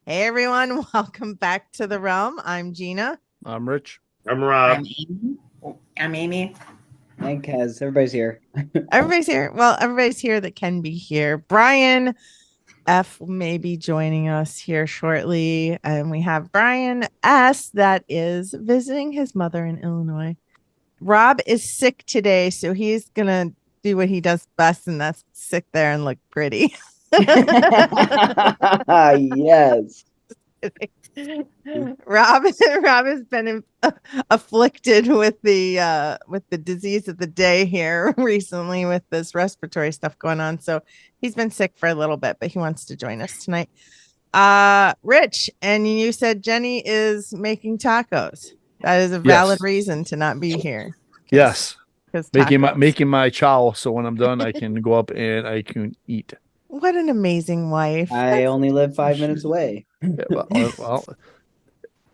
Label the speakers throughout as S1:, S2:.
S1: Hey everyone, welcome back to the Realm. I'm Gina.
S2: I'm Rich.
S3: I'm Rob.
S4: I'm Amy. I'm Amy.
S5: Hey, Kaz, everybody's here.
S1: Everybody's here. Well, everybody's here that can be here. Brian F may be joining us here shortly. And we have Brian S that is visiting his mother in Illinois. Rob is sick today, so he's gonna do what he does best, and that's sit there and look pretty.
S5: Yes.
S1: Rob Rob has been afflicted with the disease of the day here recently with this respiratory stuff going on. So he's been sick for a little bit, but he wants to join us tonight. Rich, and you said Jenny is making tacos. That is a valid
S2: Yes.
S1: reason to not be here.
S2: Yes.
S1: Because
S2: Making my chow, so when I'm done, I can go up and I can eat.
S1: What an amazing wife.
S5: I only live 5 minutes away.
S2: Yeah, well,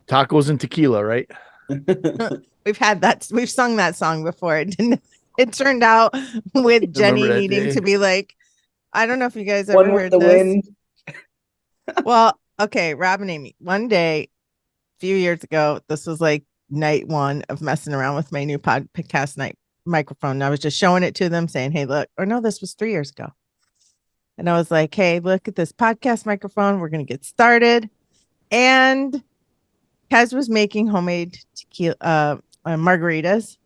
S2: tacos and tequila, right?
S1: We've had that. We've sung that song before. It didn't. It turned out with Jenny
S2: that
S1: needing
S2: day?
S1: to be like, I don't know if you guys ever
S5: One with
S1: heard
S5: the
S1: this.
S5: wind.
S1: Well, okay, Rob and Amy. One day, a few years ago, this was like night one of messing around with my new podcast night microphone. And I was just showing it to them, saying, "Hey, look," or no, this was 3 years ago. And I was like, "Hey, look at this podcast microphone. We're gonna get started." And Kaz was making homemade tequila margaritas,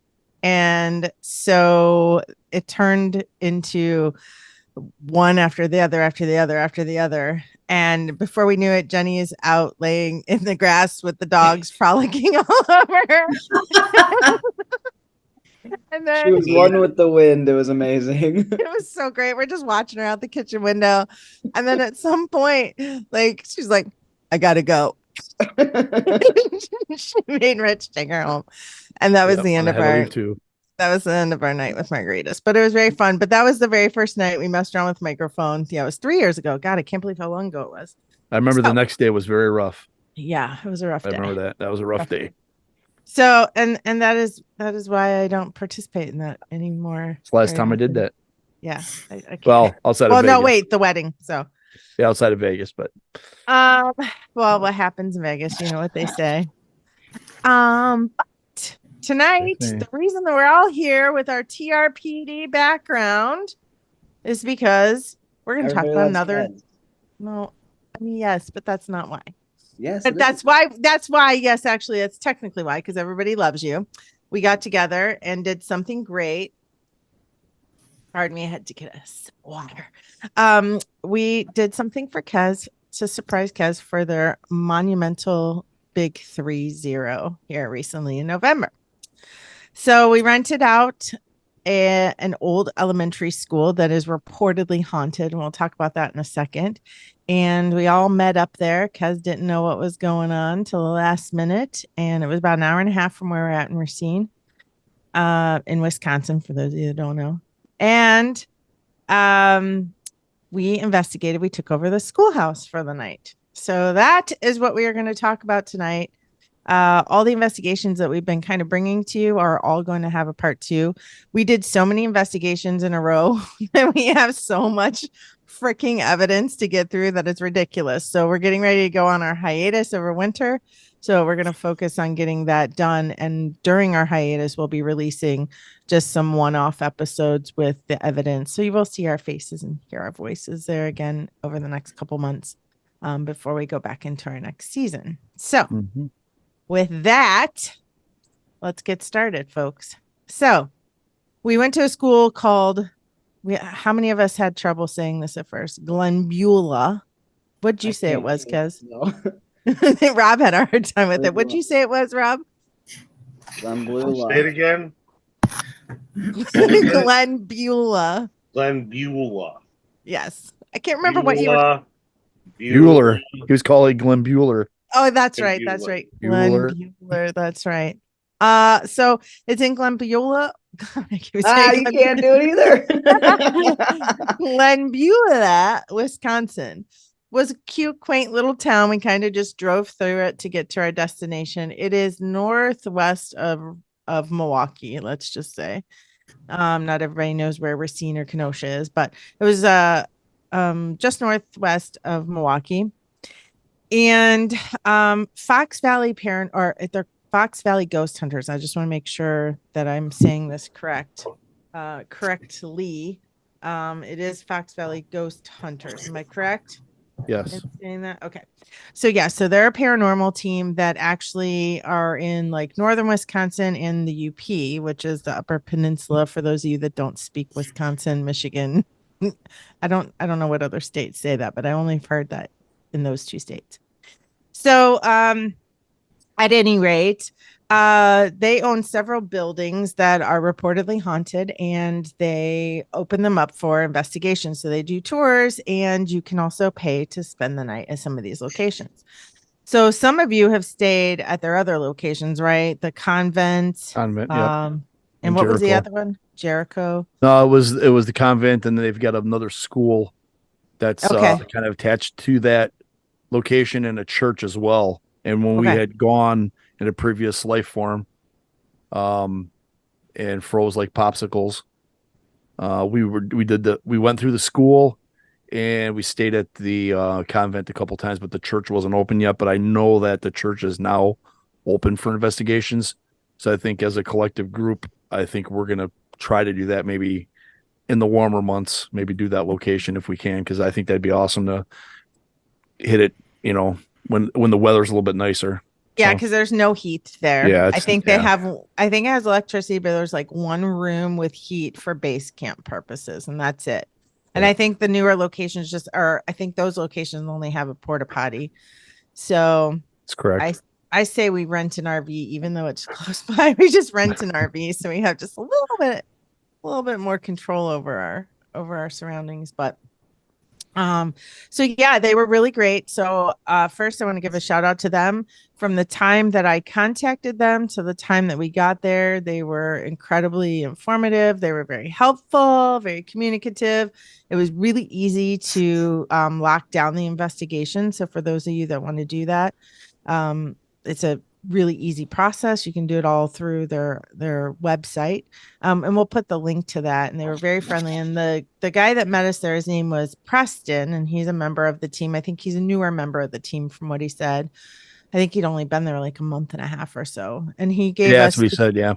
S1: and so it turned into one after the other, after the other, after the other. And before we knew it, Jenny is out laying in the grass with the dogs frolicking all over her. And
S5: She
S1: then
S5: was one with the wind. It was amazing.
S1: it was so great. We're just watching her out the kitchen window. And then at some point, like, she's like, I gotta go. She made Rich take her home. And that was
S2: Yep,
S1: the end
S2: and I
S1: of
S2: had to
S1: our
S2: leave too.
S1: that was the end of our night with margaritas. But it was very fun. But that was the very first night we messed around with microphones. Yeah, it was 3 years ago. God, I can't believe how long ago it was.
S2: I remember the
S1: So,
S2: next day was very rough.
S1: yeah, it was a rough
S2: I
S1: day.
S2: remember that. That was a rough day.
S1: So and that is why I don't participate in that anymore.
S2: It's the last
S1: very
S2: time I did
S1: often.
S2: that.
S1: Yeah. I can't.
S2: Well, outside
S1: Well,
S2: of
S1: no,
S2: Vegas.
S1: wait, the wedding. So
S2: Yeah, outside of Vegas, but
S1: um well, what happens in Vegas, you know what they say. But tonight, the reason that we're all here with our TRPD background is because we're going to talk
S5: Everybody
S1: about
S5: loves
S1: another.
S5: Kaz.
S1: No, I mean, yes, but that's not why.
S5: Yes,
S1: But
S5: it
S1: that's
S5: is.
S1: why. That's why. Yes, actually, that's technically why, because everybody loves you. We got together and did something great. Pardon me, I had to get us water. We did something for Kez to surprise Kez for their monumental big 3-0 here recently in November. So we rented out an old elementary school that is reportedly haunted. And we'll talk about that in a second. And we all met up there. Kez didn't know what was going on till the last minute. And it was about an hour and a half from where we're at in Racine, in Wisconsin, for those of you that don't know. And we investigated. We took over the schoolhouse for the night. So that is what we are going to talk about tonight. All the investigations that we've been kind of bringing to you are all going to have a part two. We did so many investigations in a row and we have so much freaking evidence to get through that it's ridiculous. So we're getting ready to go on our hiatus over winter. So we're going to focus on getting that done. And during our hiatus, we'll be releasing just some one-off episodes with the evidence. So you will see our faces and hear our voices there again over the next couple months before we go back into our next season. So with that, let's get started, folks. So we went to a school called, how many of us had trouble saying this at first? Glenbeulah. What'd you say it was, Kez?
S5: No.
S1: Rob had a hard time with it. What'd you say it was, Rob?
S5: Glenbeulah.
S3: Say it again.
S1: Glenbeulah.
S3: Glenbeulah.
S1: Yes. I can't remember what you were.
S2: Bueller. He was called Glenn Bueller.
S1: Oh, that's right. That's right. Glenbeulah. That's right. So it's in Glenbeulah.
S5: You can't do it either.
S1: Glenbeulah, Wisconsin was a cute, quaint little town. We kind of just drove through it to get to our destination. It is northwest of Milwaukee, let's just say. Not everybody knows where Racine or Kenosha is, but it was just northwest of Milwaukee. And Fox Valley Parent or they're Fox Valley Ghost Hunters. I just want to make sure that I'm saying this correctly. It is Fox Valley Ghost Hunters. Am I correct
S2: Yes.
S1: in saying that? Okay. So yeah, so they're a paranormal team that actually are in like northern Wisconsin and the UP, which is the Upper Peninsula for those of you that don't speak Wisconsin, Michigan. I don't know what other states say that, but I only heard that in those two states. So at any rate, they own several buildings that are reportedly haunted and they open them up for investigation. So they do tours and you can also pay to spend the night at some of these locations. So some of you have stayed at their other locations, right? The convent.
S2: Convent, yep.
S1: And what was the
S2: Jericho.
S1: other one? Jericho.
S2: No, it was the convent, and they've got another school that's
S1: Okay.
S2: kind of attached to that location, and a church as well. And when we
S1: Okay.
S2: had gone in a previous life form, and froze like popsicles, we went through the school, and we stayed at the convent a couple times, but the church wasn't open yet. But I know that the church is now open for investigations. So I think as a collective group, I think we're gonna try to do that maybe in the warmer months, maybe do that location if we can, because I think that'd be awesome to hit it, when the weather's a little bit nicer.
S1: Yeah,
S2: So,
S1: because there's no heat there.
S2: yeah,
S1: I think I think it has electricity, but there's like one room with heat for base camp purposes, and that's it. And
S2: Yeah.
S1: I think the newer locations I think those locations only have a porta potty. So
S2: it's correct.
S1: I say we rent an RV, even though it's close by. We just rent an RV, so we have just a little bit more control over our surroundings. But so yeah, they were really great. So first I want to give a shout out to them. From the time that I contacted them to the time that we got there, they were incredibly informative. They were very helpful, very communicative. It was really easy to lock down the investigation. So for those of you that want to do that, it's a really easy process. You can do it all through their website. And we'll put the link to that. And they were very friendly. And the guy that met us there, his name was Preston, and he's a member of the team. I think he's a newer member of the team from what he said. I think he'd only been there like a month and a half or so. And he gave
S2: Yeah,
S1: us
S2: that's what he said. Yeah.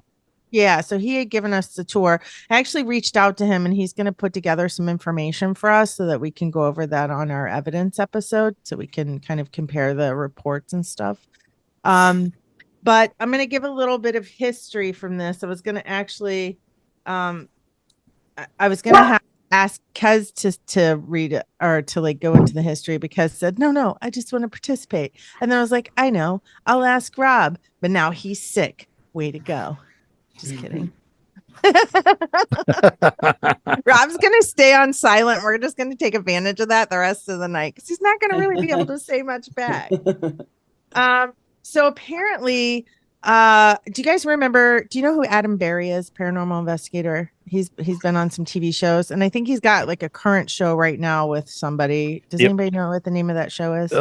S1: yeah, so he had given us the tour. I actually reached out to him and he's going to put together some information for us so that we can go over that on our evidence episode so we can kind of compare the reports and stuff. But I'm going to give a little bit of history from this. I was going to actually I was going to ask Kez to read it or to like go into the history because said no, I just want to participate. And then I was like, I know, I'll ask Rob, but now he's sick. Way to go. Just kidding. Rob's gonna stay on silent. We're just gonna take advantage of that the rest of the night because he's not gonna really be able to say much back. So apparently, do you guys remember? Do you know who Adam Berry is? Paranormal investigator. He's been on some TV shows, and I think he's got like a current show right now with somebody. Does
S2: Yep.
S1: anybody know what the name of that show is?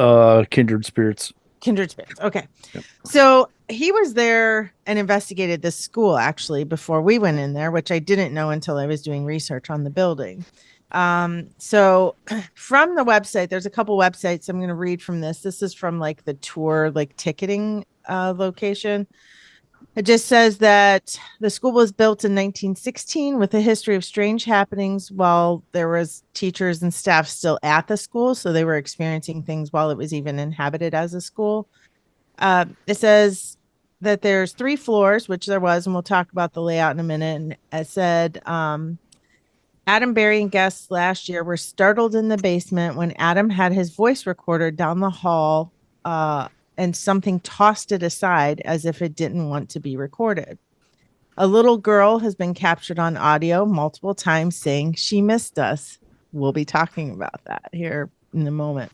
S2: Kindred Spirits.
S1: Kindred Spirits. Okay.
S2: Yep. So
S1: he was there and investigated this school actually before we went in there, which I didn't know until I was doing research on the building. So from the website, there's a couple websites I'm going to read from this. This is from like the tour, like ticketing location. It just says that the school was built in 1916 with a history of strange happenings while there was teachers and staff still at the school. So they were experiencing things while it was even inhabited as a school. It says that there's 3 floors, which there was, and we'll talk about the layout in a minute. And it said Adam Berry and guests last year were startled in the basement when Adam had his voice recorder down the hall and something tossed it aside as if it didn't want to be recorded. A little girl has been captured on audio multiple times saying she missed us. We'll be talking about that here in a moment.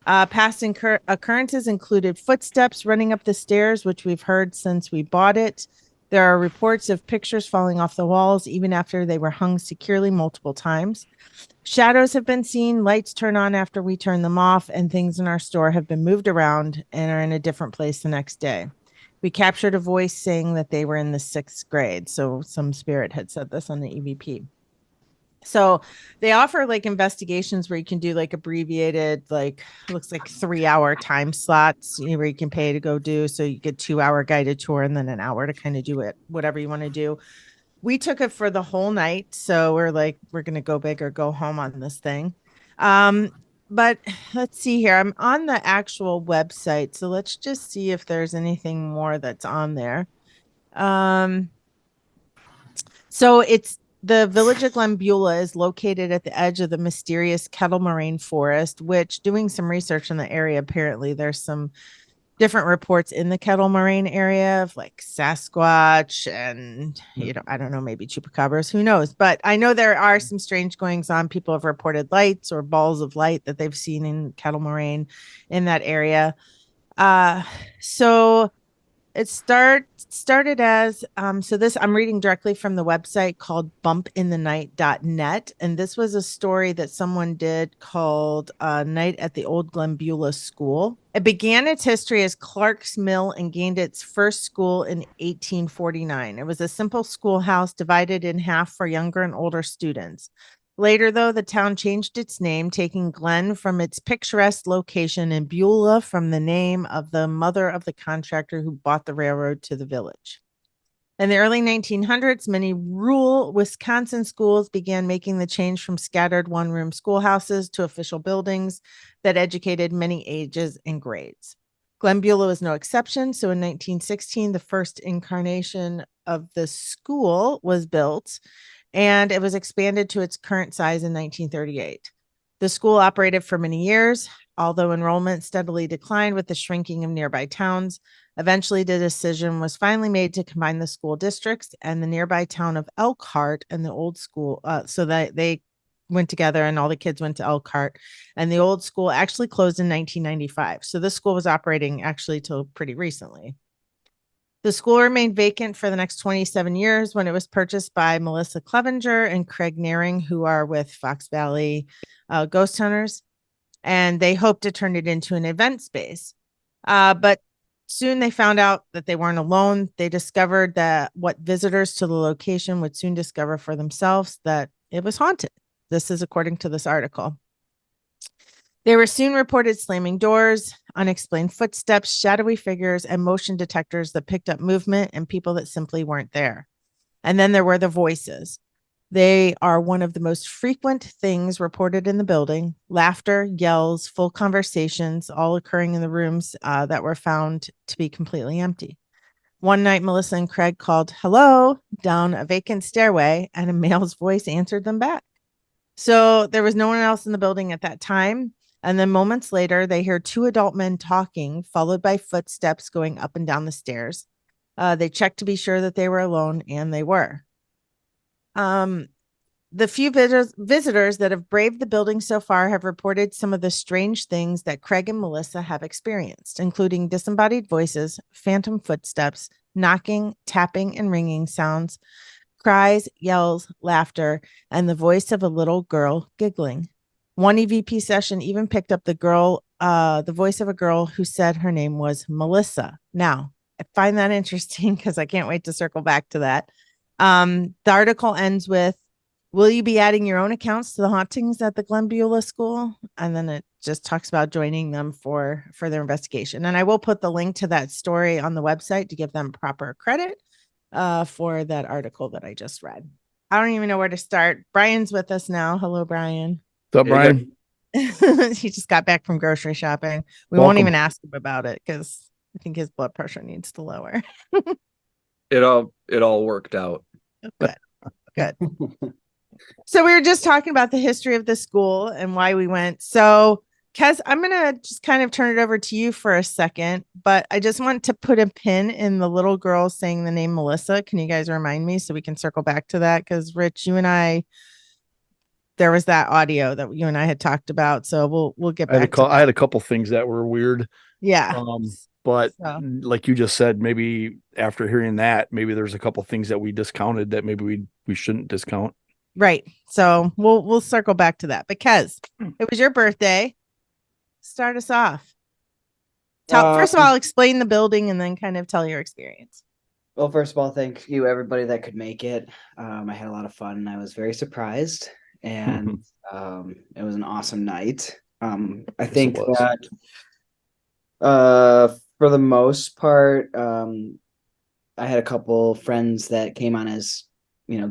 S1: Past occurrences included footsteps running up the stairs, which we've heard since we bought it. There are reports of pictures falling off the walls even after they were hung securely multiple times. Shadows have been seen, lights turn on after we turn them off, and things in our store have been moved around and are in a different place the next day. We captured a voice saying that they were in the 6th grade, so some spirit had said this on the EVP. So they offer like investigations where you can do like abbreviated, like looks like 3-hour time slots, where you can pay to go do. So you get 2-hour guided tour and then an hour to kind of do it, whatever you want to do. We took it for the whole night. So we're like, we're going to go big or go home on this thing. Um, but let's see here. I'm on the actual website. So let's just see if there's anything more that's on there. Um, so it's the village of Glenbeulah is located at the edge of the mysterious kettle moraine forest, which doing some research in the area, apparently there's some different reports in the kettle moraine area of like Sasquatch and, I don't know, maybe chupacabras, who knows? But I know there are some strange goings on. People have reported lights or balls of light that they've seen in kettle moraine in that area. So it started as so this I'm reading directly from the website called bumpinthenight.net, and this was a story that someone did called Night at the Old Glenbeulah School. It began its history as Clark's Mill and gained its first school in 1849. It was a simple schoolhouse divided in half for younger and older students. Later, though, the town changed its name, taking Glen from its picturesque location and Beulah from the name of the mother of the contractor who bought the railroad to the village. In the early 1900s, many rural Wisconsin schools began making the change from scattered one-room schoolhouses to official buildings that educated many ages and grades. Glenbeulah was no exception. So in 1916, the first incarnation of the school was built, and it was expanded to its current size in 1938. The school operated for many years, although enrollment steadily declined with the shrinking of nearby towns. Eventually, the decision was finally made to combine the school districts and the nearby town of Elkhart and the old school, so that they went together and all the kids went to Elkhart. And the old school actually closed in 1995. So this school was operating actually till pretty recently. The school remained vacant for the next 27 years when it was purchased by Melissa Clevenger and Craig Naring, who are with Fox Valley Ghost Hunters, and they hoped to turn it into an event space. But soon they found out that they weren't alone. They discovered that what visitors to the location would soon discover for themselves, that it was haunted. This is according to this article. They were soon reported slamming doors, unexplained footsteps, shadowy figures, and motion detectors that picked up movement and people that simply weren't there. And then there were the voices. They are one of the most frequent things reported in the building. Laughter, yells, full conversations, all occurring in the rooms that were found to be completely empty. One night, Melissa and Craig called hello down a vacant stairway, and a male's voice answered them back. So there was no one else in the building at that time. And then moments later, they hear two adult men talking, followed by footsteps going up and down the stairs. They checked to be sure that they were alone, and they were. The few visitors that have braved the building so far have reported some of the strange things that Craig and Melissa have experienced, including disembodied voices, phantom footsteps, knocking, tapping, and ringing sounds, cries, yells, laughter, and the voice of a little girl giggling. One EVP session even picked up the voice of a girl who said her name was Melissa. Now, I find that interesting because I can't wait to circle back to that. The article ends with, will you be adding your own accounts to the hauntings at the Glenbeulah School? And then it just talks about joining them for further investigation. And I will put the link to that story on the website to give them proper credit for that article that I just read. I don't even know where to start. Brian's with us now. Hello, Brian.
S2: What's up, Brian?
S1: He just got back from grocery shopping. We won't even ask him about it because I think his blood pressure needs to lower.
S6: It all worked out.
S1: Good. So we were just talking about the history of the school and why we went. So Kez, I'm going to just kind of turn it over to you for a second, but I just want to put a pin in the little girl saying the name Melissa. Can you guys remind me so we can circle back to that? Because Rich, you and I, there was that audio that you and I had talked about. So we'll get back to that.
S2: I had a couple things that were weird.
S1: Yeah.
S2: But like you just said, maybe after hearing that, maybe there's a couple things that we discounted that maybe we shouldn't discount.
S1: Right. So we'll circle back to that because it was your birthday. Start us off. First of all, explain the building and then kind of tell your experience.
S5: Well, first of all, thank you everybody that could make it. I had a lot of fun. I was very surprised, and it was an awesome night. I
S2: it
S5: think
S2: was.
S5: that for the most part, I had a couple friends that came on as,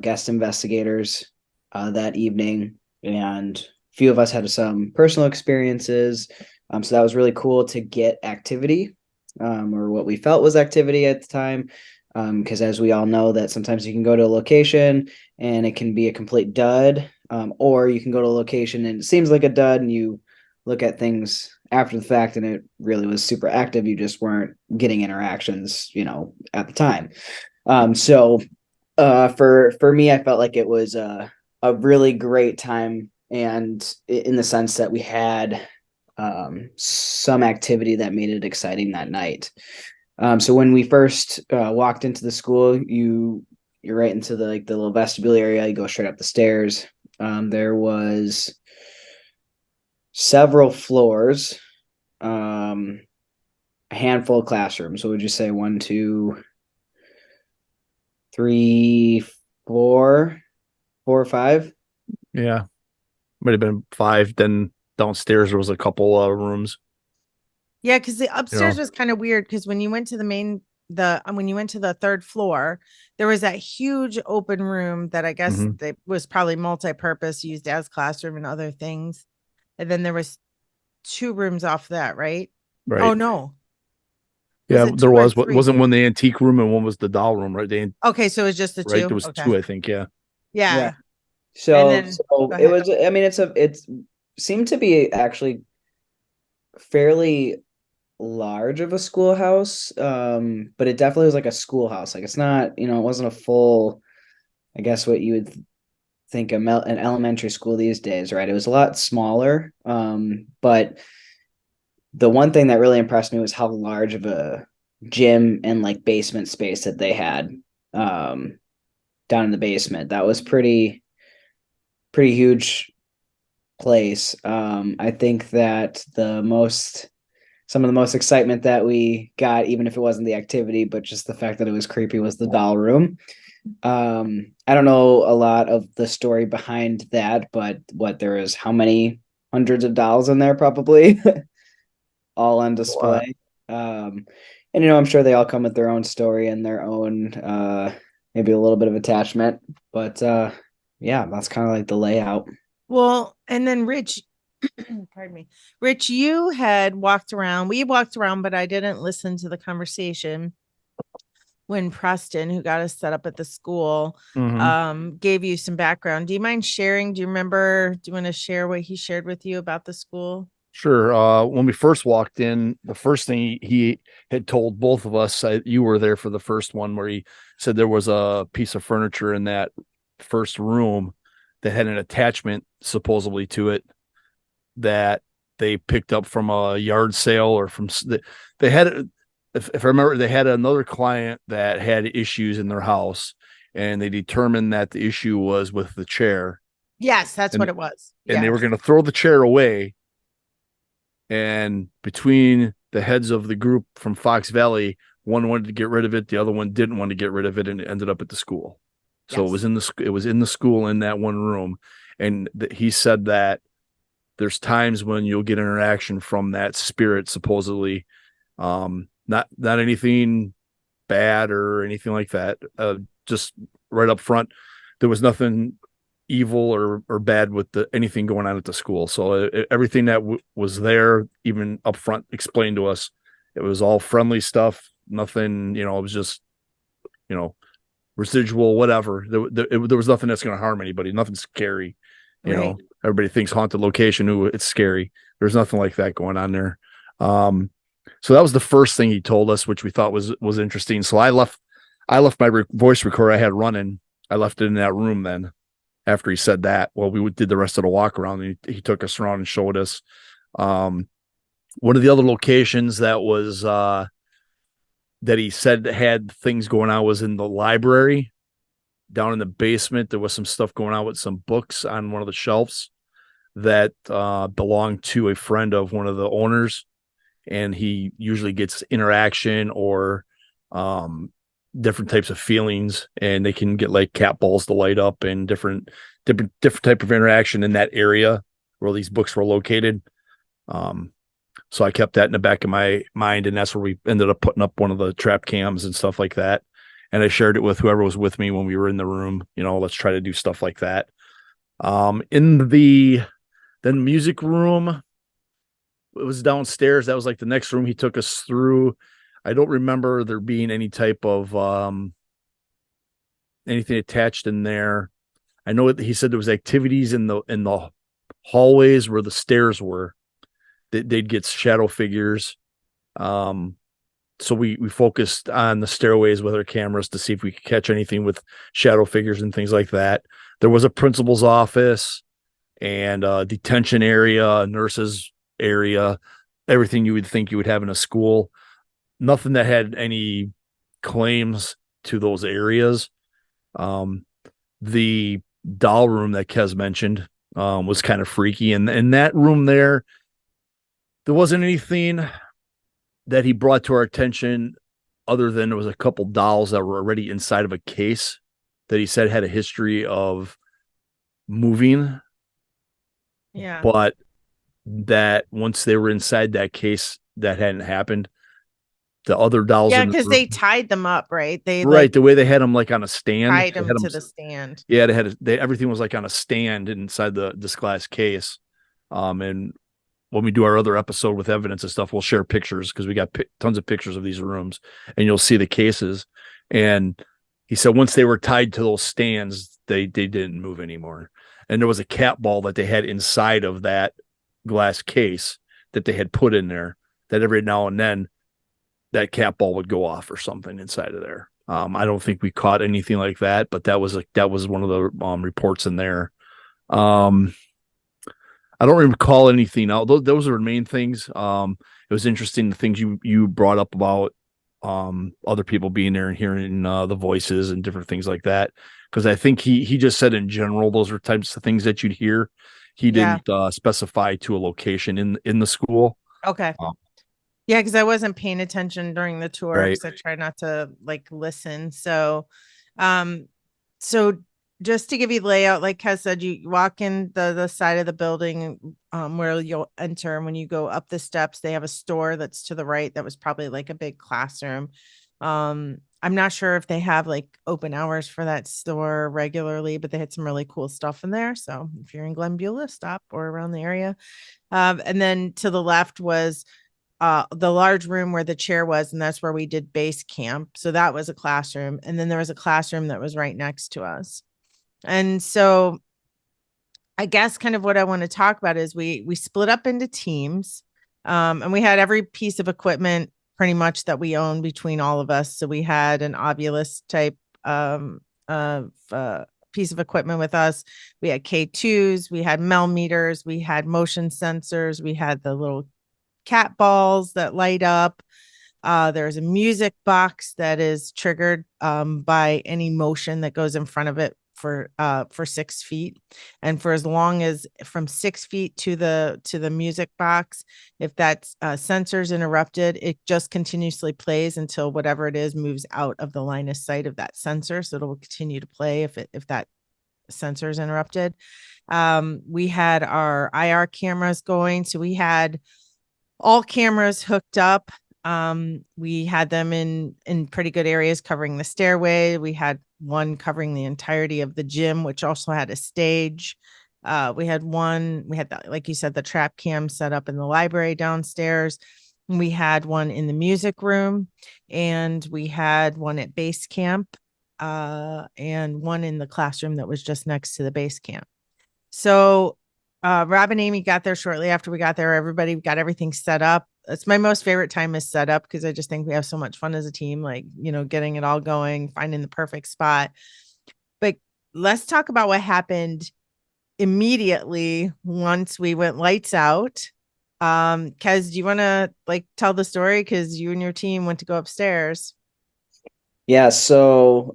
S5: guest investigators that evening, and a few of us had some personal experiences. So that was really cool to get activity, or what we felt was activity at the time. Because as we all know, that sometimes you can go to a location and it can be a complete dud, or you can go to a location and it seems like a dud, and you look at things after the fact and it really was super active. You just weren't getting interactions, at the time. So for me, I felt like it was a really great time, and in the sense that we had some activity that made it exciting that night. So when we first walked into the school, you're right into the little vestibule area. You go straight up the stairs. There was several floors, a handful of classrooms. So would you say 1, 2, 3, 4, 4 or 5?
S2: Yeah, might have been 5. Then downstairs there was a couple rooms.
S1: Yeah, because the upstairs
S2: know.
S1: was kind of weird because when you went to when you went to the third floor, there was that huge open room that I guess
S2: Mhm.
S1: that was probably multi-purpose, used as classroom and other things. And then there was 2 rooms off that, right?
S2: Right.
S1: Oh no. Was
S2: Yeah,
S1: it
S2: there
S1: 2 or
S2: was.
S1: 3?
S2: Wasn't one the antique room and one was the doll room, right?
S1: Okay, so it was just the
S2: Right.
S1: 2.
S2: There was
S1: Okay.
S2: 2, I think. Yeah.
S5: Yeah.
S1: Yeah. And
S5: So
S1: then
S5: so
S1: go
S5: it
S1: ahead.
S5: was. I mean, it's seemed to be actually fairly large of a schoolhouse, but it definitely was like a schoolhouse. Like it's not, it wasn't a full, I guess what you would think an elementary school these days, right? It was a lot smaller, but the one thing that really impressed me was how large of a gym and like basement space that they had down in the basement. That was pretty huge place. I think that some of the most excitement that we got, even if it wasn't the activity, but just the fact that it was creepy, was the doll room. I don't know a lot of the story behind that, but there is how many hundreds of dolls in there, probably all on
S2: A lot.
S5: display. And I'm sure they all come with their own story and their own maybe a little bit of attachment. But yeah, that's kind of like the layout.
S1: Well, and then Rich, pardon me. Rich, you had walked around. We walked around, but I didn't listen to the conversation when Preston, who got us set up at the school,
S2: Mhm.
S1: gave you some background. Do you mind sharing? Do you remember? Do you want to share what he shared with you about the school?
S2: Sure. When we first walked in, the first thing he had told both of us, you were there for the first one, where he said there was a piece of furniture in that first room that had an attachment supposedly to it that they picked up from a yard sale or they had, if I remember, they had another client that had issues in their house, and they determined that the issue was with the chair,
S1: Yes, that's what
S2: and
S1: it was.
S2: and they
S1: Yes.
S2: were going to throw the chair away. And between the heads of the group from Fox Valley, one wanted to get rid of it, the other one didn't want to get rid of it, and it ended up at the school. So
S1: Yes.
S2: it was in the school in that one room, and he said that there's times when you'll get interaction from that spirit, supposedly, not anything bad or anything like that. Just right up front, there was nothing evil or bad with anything going on at the school. So everything that was there, even up front, explained to us. It was all friendly stuff. Nothing, it was just, you know, residual, whatever. There was nothing that's going to harm anybody. Nothing scary.
S1: Right.
S2: Everybody thinks haunted location. Ooh, it's scary. There's nothing like that going on there. So that was the first thing he told us, which we thought was interesting. So I left my voice recorder I had running. I left it in that room then after he said that. Well, we did the rest of the walk around, and he took us around and showed us. One of the other locations that was that he said had things going on was in the library down in the basement. There was some stuff going on with some books on one of the shelves that belonged to a friend of one of the owners, and he usually gets interaction or different types of feelings, and they can get like cat balls to light up and different type of interaction in that area where these books were located. So I kept that in the back of my mind, and that's where we ended up putting up one of the trap cams and stuff like that. And I shared it with whoever was with me when we were in the room. Let's try to do stuff like that. In the then music room, it was downstairs. That was like the next room he took us through. I don't remember there being any type of anything attached in there. I know he said there was activities in the hallways where the stairs were. They'd get shadow figures. So we focused on the stairways with our cameras to see if we could catch anything with shadow figures and things like that. There was a principal's office and a detention area, a nurse's area, everything you would think you would have in a school. Nothing that had any claims to those areas. The doll room that Kez mentioned was kind of freaky. And in that room there wasn't anything that he brought to our attention other than there was a couple dolls that were already inside of a case that he said had a history of moving.
S1: Yeah.
S2: But that once they were inside that case, that hadn't happened. The other dolls,
S1: Yeah,
S2: in the
S1: because
S2: room,
S1: they tied them up, right? They
S2: right, the way they had them like on a stand,
S1: tied
S2: they
S1: them
S2: had
S1: to
S2: them,
S1: the stand.
S2: yeah, everything was like on a stand inside this glass case. And when we do our other episode with evidence and stuff, we'll share pictures because we got tons of pictures of these rooms, and you'll see the cases. And he said once they were tied to those stands, they didn't move anymore. And there was a cat ball that they had inside of that glass case that they had put in there that every now and then that cat ball would go off or something inside of there. I don't think we caught anything like that, but that was one of the reports in there. I don't recall anything else. Those are the main things. It was interesting the things you brought up about other people being there and hearing the voices and different things like that. Because I think he just said in general those are types of things that you'd hear. He didn't specify to a location in the school.
S1: Okay.
S2: Um,
S1: Yeah, because I wasn't paying attention during the tour
S2: Right.
S1: because I tried not to like listen. So just to give you the layout, like Kez said, you walk in the side of the building where you'll enter. And when you go up the steps, they have a store that's to the right. That was probably like a big classroom. I'm not sure if they have like open hours for that store regularly, but they had some really cool stuff in there. So if you're in Glenbeulah, stop or around the area. And then to the left was the large room where the chair was, and that's where we did base camp. So that was a classroom. And then there was a classroom that was right next to us. And so I guess kind of what I want to talk about is we split up into teams. And we had every piece of equipment pretty much that we own between all of us. So we had an Obulus type of piece of equipment with us. We had K2s, we had Mel meters, we had motion sensors, we had the little cat balls that light up. There's a music box that is triggered by any motion that goes in front of it for 6 feet, and for as long as from 6 feet to the music box, if that sensor's interrupted, it just continuously plays until whatever it is moves out of the line of sight of that sensor. So it will continue to play if that sensor is interrupted. We had our IR cameras going, so we had all cameras hooked up. We had them in pretty good areas covering the stairway. We had one covering the entirety of the gym, which also had a stage. We had like you said, the trap cam set up in the library downstairs. We had one in the music room, and we had one at base camp, and one in the classroom that was just next to the base camp. So Rob and Amy got there shortly after we got there. Everybody got everything set up. It's my most favorite time is set up because I just think we have so much fun as a team, like, getting it all going, finding the perfect spot. But let's talk about what happened immediately once we went lights out. Kez, do you want to tell the story? Because you and your team went to go upstairs.
S5: Yeah, so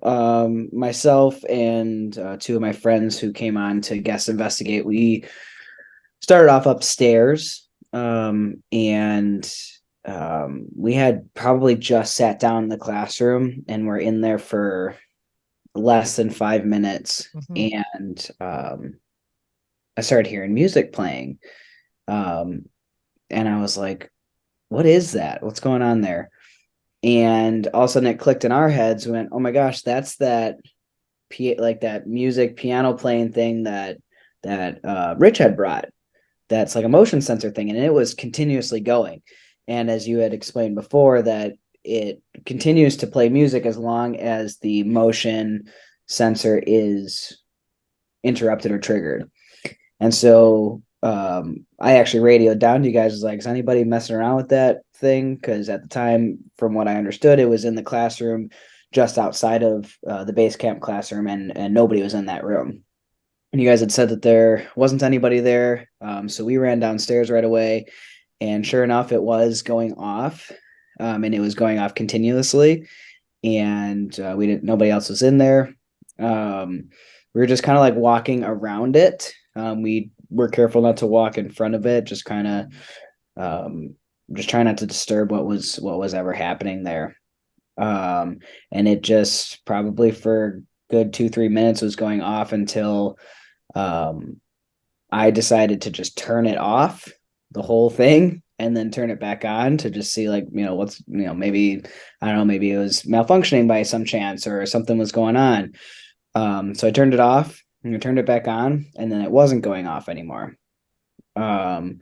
S5: myself and two of my friends who came on to guest investigate, we started off upstairs, and we had probably just sat down in the classroom and we're in there for less than 5 minutes. And I started hearing music playing. And I was like, what is that? What's going on there? And all of a sudden it clicked in our heads. We went, oh my gosh, that's that like that music piano playing thing that Rich had brought. That's like a motion sensor thing, and it was continuously going. And as you had explained before, that it continues to play music as long as the motion sensor is interrupted or triggered. And so I actually radioed down to you guys, was like, is anybody messing around with that thing? Because at the time, from what I understood, it was in the classroom just outside of the base camp classroom, and nobody was in that room. And you guys had said that there wasn't anybody there. So we ran downstairs right away, and sure enough, it was going off, and it was going off continuously. And nobody else was in there. We were just kind of like walking around it. We were careful not to walk in front of it, just kind of just trying not to disturb what was ever happening there. And it just probably for good 2-3 minutes was going off until I decided to just turn it off, the whole thing, and then turn it back on to just see, like, what's, maybe, I don't know, maybe it was malfunctioning by some chance or something was going on. So I turned it off and I turned it back on, and then it wasn't going off anymore. But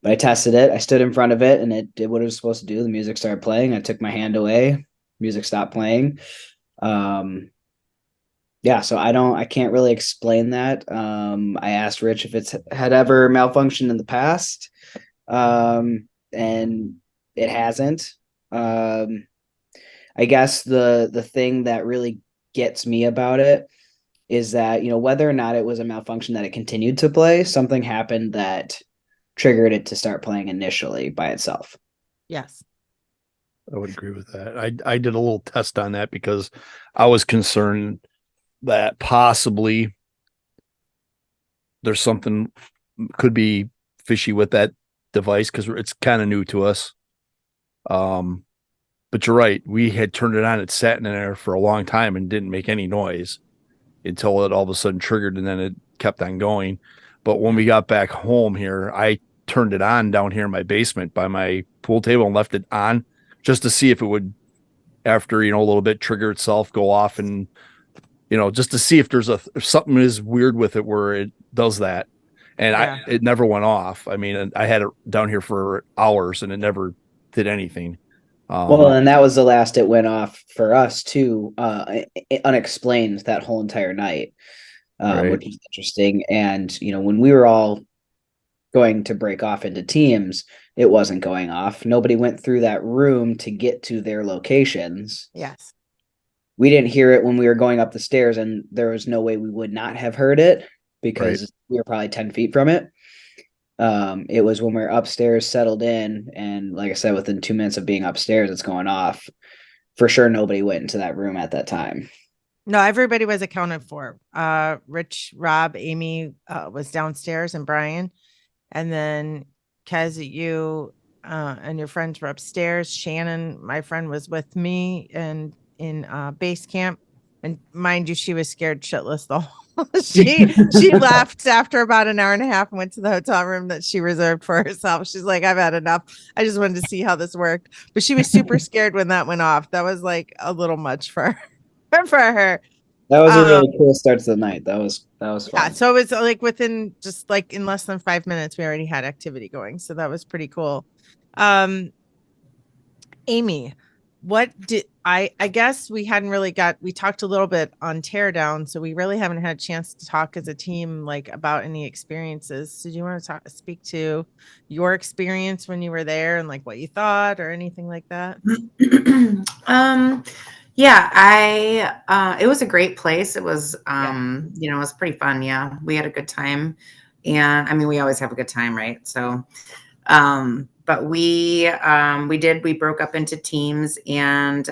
S5: I tested it. I stood in front of it and it did what it was supposed to do. The music started playing. I took my hand away. Music stopped playing. Yeah, so I can't really explain that. I asked Rich if it's had ever malfunctioned in the past. And it hasn't. I guess the thing that really gets me about it is that, whether or not it was a malfunction that it continued to play, something happened that triggered it to start playing initially by itself.
S1: Yes.
S2: I would agree with that. I did a little test on that because I was concerned that possibly there's something could be fishy with that device because it's kind of new to us. But you're right. We had turned it on. It sat in there for a long time and didn't make any noise until it all of a sudden triggered, and then it kept on going. But when we got back home here, I turned it on down here in my basement by my pool table and left it on just to see if it would, after, a little bit, trigger itself, go off, and, just to see if if something is weird with it where it does that. And
S1: Yeah.
S2: it never went off. I mean, I had it down here for hours and it never did anything.
S5: Well, and that was the last it went off for us too, unexplained that whole entire night,
S2: Right.
S5: which is interesting. And, when we were all going to break off into teams, it wasn't going off. Nobody went through that room to get to their locations.
S1: Yes.
S5: We didn't hear it when we were going up the stairs, and there was no way we would not have heard it because we were probably 10 feet from it. It was when we were upstairs, settled in, and like I said, within 2 minutes of being upstairs, it's going off. For sure, nobody went into that room at that time.
S1: No, everybody was accounted for. Rich, Rob, Amy was downstairs, and Brian, and then Kez, you and your friends were upstairs. Shannon, my friend, was with me and in base camp. And mind you, she was scared shitless the whole she left after about an hour and a half and went to the hotel room that she reserved for herself. She's like, I've had enough. I just wanted to see how this worked. But she was super scared when that went off. That was like a little much for her. For her.
S5: That was a really cool start to the night. That was fun.
S1: Yeah, so it was like within just like in less than 5 minutes, we already had activity going. So that was pretty cool. Amy, what did I guess we hadn't really we talked a little bit on teardown, so we really haven't had a chance to talk as a team like about any experiences. So do you want to speak to your experience when you were there and like what you thought or anything like that?
S4: Yeah, it was a great place. It was it was pretty fun. Yeah, we had a good time, and I mean, we always have a good time, right? So but we broke up into teams, and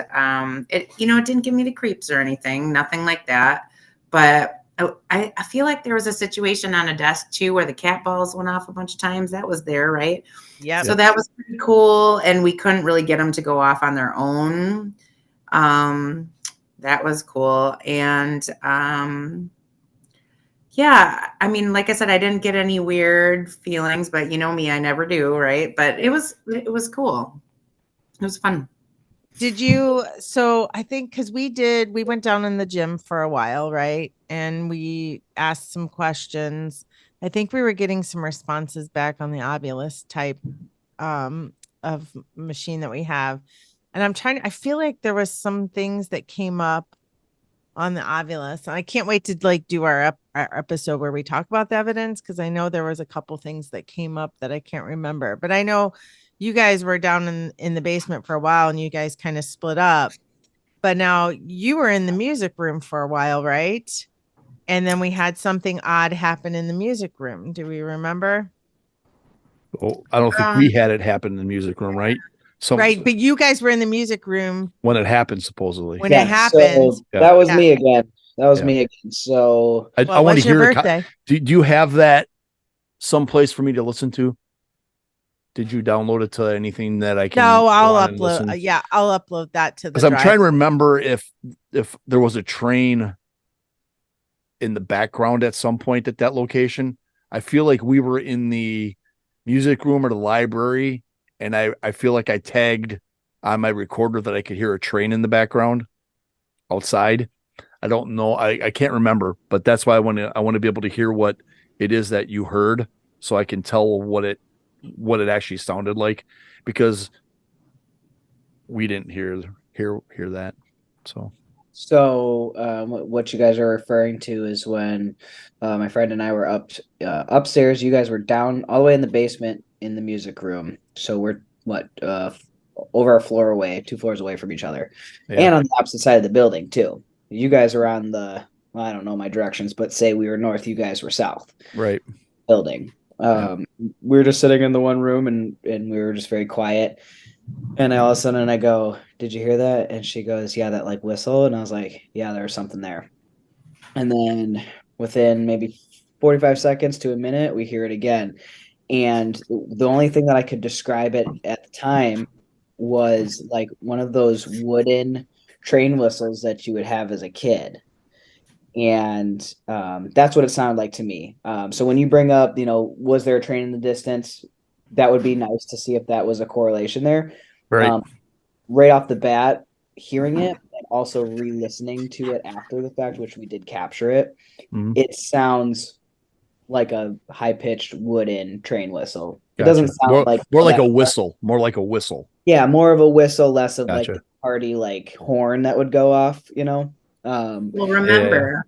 S4: it didn't give me the creeps or anything, nothing like that. But I feel like there was a situation on a desk too where the cat balls went off a bunch of times. That was there, right?
S1: Yep.
S4: So that was pretty cool, and we couldn't really get them to go off on their own. That was cool, and yeah, I mean, like I said, I didn't get any weird feelings, but you know me, I never do, right? But it was cool. It was fun.
S1: Did you? So I think because we went down in the gym for a while, right? And we asked some questions. I think we were getting some responses back on the Obulus type of machine that we have. And I feel like there was some things that came up on the Ovilus. I can't wait to like do our episode where we talk about the evidence because I know there was a couple things that came up that I can't remember. But I know you guys were down in the basement for a while and you guys kind of split up. But now you were in the music room for a while, right? And then we had something odd happen in the music room. Do we remember?
S2: Oh, I don't think we had it happen in the music room, right?
S1: Right, but you guys were in the music room
S2: when it happened, supposedly.
S1: when it happened.
S5: So that was me again. That was me again. So
S2: I want to hear
S1: your birthday.
S2: Do you have that someplace for me to listen to? Did you download it to anything that I can?
S1: No, I'll upload. Yeah, I'll upload that to the.
S2: Because I'm trying to remember if there was a train in the background at some point at that location. I feel like we were in the music room or the library, and I feel like I tagged on my recorder that I could hear a train in the background outside. I don't know. I can't remember, but that's why I want to be able to hear what it is that you heard, so I can tell what it actually sounded like, because we didn't hear that.
S5: So what you guys are referring to is when my friend and I were upstairs. You guys were down all the way in the basement in the music room. So we're over a floor away, 2 floors away from each other, and on the opposite side of the building too. You guys are on I don't know my directions, but say we were north, you guys were south.
S2: Right.
S5: Building. We were just sitting in the one room and we were just very quiet. And all of a sudden I go, "Did you hear that?" And she goes, "Yeah, that like whistle." And I was like, "Yeah, there was something there." And then within maybe 45 seconds to a minute, we hear it again. And the only thing that I could describe it at the time was like one of those wooden train whistles that you would have as a kid. And that's what it sounded like to me. So when you bring up, was there a train in the distance? That would be nice to see if that was a correlation there.
S2: Right.
S5: Right off the bat, hearing it and also re-listening to it after the fact, which we did capture it, it sounds like a high-pitched wooden train whistle. It doesn't sound
S2: more like a whistle. More like a whistle.
S5: Yeah, more of a whistle, less of like the party like horn that would go off, Well,
S4: remember,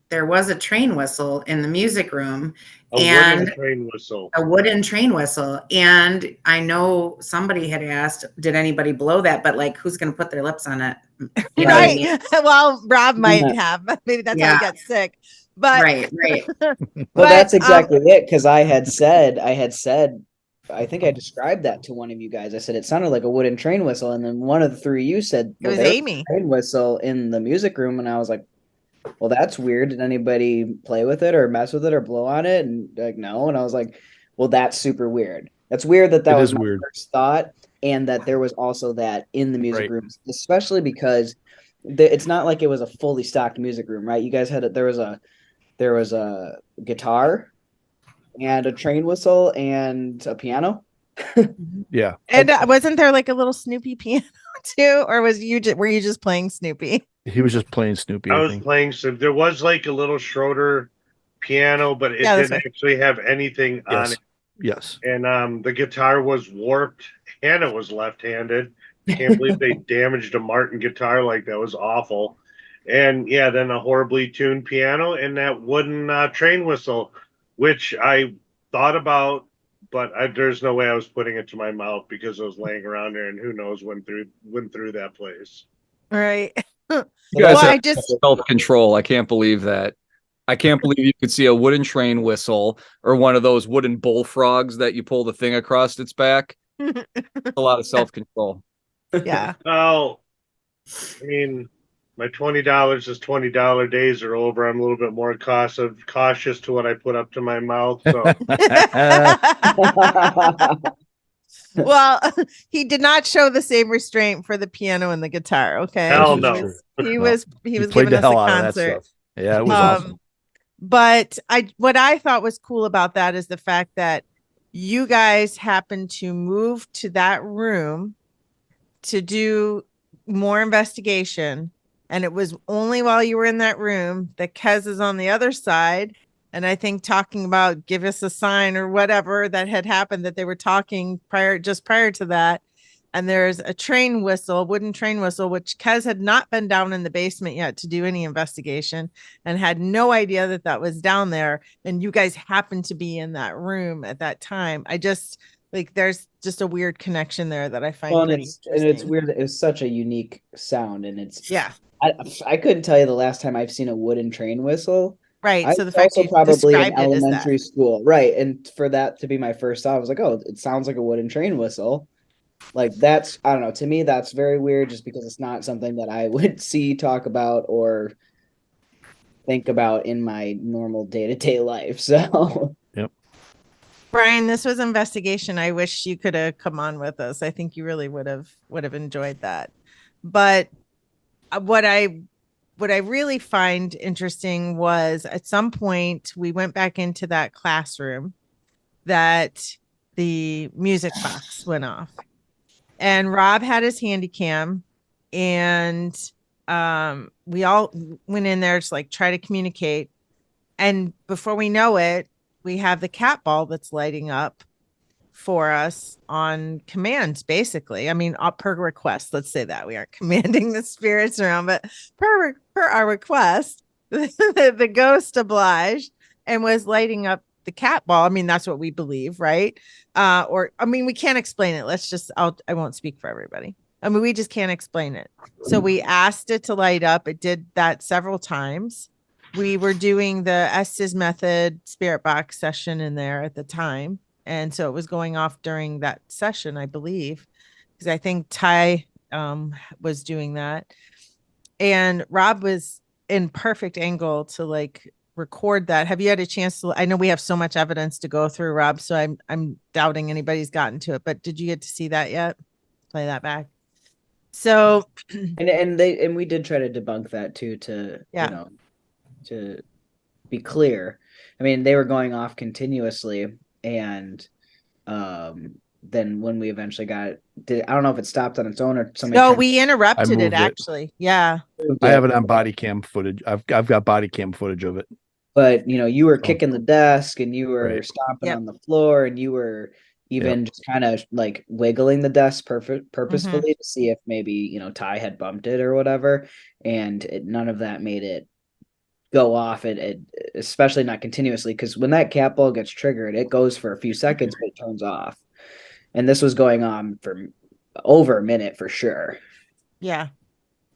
S4: there was a train whistle in the music room.
S3: A wooden train whistle.
S4: A wooden train whistle. And I know somebody had asked, did anybody blow that? But like, who's going to put their lips on it?
S1: Right. Well, Rob might have. Maybe that's how he got sick. But
S4: right.
S5: Well, that's exactly it. Because I said, I think I described that to one of you guys. I said it sounded like a wooden train whistle, and then one of the three of you said
S1: it was Amy.
S5: Train whistle in the music room, and I was like, "Well, that's weird. Did anybody play with it or mess with it or blow on it?" And like, no. And I was like, "Well, that's super weird. That's weird that was my first thought, and that there was also that in the music room, especially because it's not like it was a fully stocked music room, right? You guys had there was a guitar and a train whistle and a piano.
S2: Yeah.
S1: And wasn't there like a little Snoopy piano too, or were you just playing Snoopy?
S2: He was just playing Snoopy.
S3: I was playing some. There was like a little Schroeder piano, but it didn't actually have anything on it.
S2: Yes.
S3: And the guitar was warped. Hannah was left-handed. Can't believe they damaged a Martin guitar like that. Was awful. And yeah, then a horribly tuned piano and that wooden train whistle, which I thought about, but there's no way I was putting it to my mouth because I was laying around there, and who knows went through that place.
S1: Right.
S6: You guys have self-control. I can't believe that. I can't believe you could see a wooden train whistle or one of those wooden bullfrogs that you pull the thing across its back. A lot of self-control.
S1: Yeah.
S3: Well, I mean, My $20 is $20 days are over. I'm a little bit more cautious to what I put up to my mouth. So
S1: Well, he did not show the same restraint for the piano and the guitar. Okay,
S3: hell
S2: This is
S3: no.
S2: true.
S1: he
S2: No.
S1: was
S2: He played
S1: giving
S2: the
S1: us a
S2: hell out of that
S1: concert.
S2: stuff. Yeah, it was awesome.
S1: But what I thought was cool about that is the fact that you guys happened to move to that room to do more investigation. And it was only while you were in that room that Kez is on the other side. And I think talking about give us a sign or whatever that had happened, that they were talking prior to that. And there's a train whistle, wooden train whistle, which Kez had not been down in the basement yet to do any investigation and had no idea that that was down there. And you guys happened to be in that room at that time. I just like there's just a weird connection there that I find
S5: Well, and
S1: pretty
S5: it's
S1: interesting.
S5: weird. It's such a unique sound, and it's
S1: Yeah,
S5: I couldn't tell you the last time I've seen a wooden train whistle.
S1: right.
S5: I
S1: So
S5: was
S1: the fact
S5: also
S1: you
S5: probably in
S1: described it as that.
S5: elementary school, right? And for that to be my first thought, I was like, oh, it sounds like a wooden train whistle. Like that's I don't know. To me, that's very weird, just because it's not something that I would see, talk about, or think about in my normal day-to-day life. So
S2: Yep.
S1: Brian, this was investigation. I wish you could have come on with us. I think you really would have enjoyed that. But what I really find interesting was at some point we went back into that classroom that the music box went off. And Rob had his handy cam, and we all went in there to like try to communicate. And before we know it, we have the cat ball that's lighting up for us on command, basically. I mean, per request, let's say that we aren't commanding the spirits around, but per our request, the ghost obliged and was lighting up the cat ball. I mean, that's what we believe, right? Or I mean, we can't explain it. I won't speak for everybody. I mean, we just can't explain it. So we asked it to light up. It did that several times. We were doing the Estes method spirit box session in there at the time. And so it was going off during that session, I believe, because I think Ty was doing that. And Rob was in perfect angle to like record that. Have you had a chance to? I know we have so much evidence to go through, Rob, so I'm doubting anybody's gotten to it, but did you get to see that yet? Play that back. So
S5: and we did try to debunk that too, to to be clear. I mean, they were going off continuously, and then when we eventually got I don't know if it stopped on its own or somebody.
S1: No, we interrupted it
S2: moved it.
S1: actually. Yeah.
S2: I have it on body cam footage. I've got body cam footage of it.
S5: But you were kicking the desk, and you were
S2: Right.
S5: stomping on the floor, and you were even just kind of like wiggling the desk purposefully to see if maybe Ty had bumped it or whatever, and none of that made it go off. It especially not continuously, because when that cat ball gets triggered, it goes for a few seconds but it turns off, and this was going on for over a minute for sure.
S1: Yeah,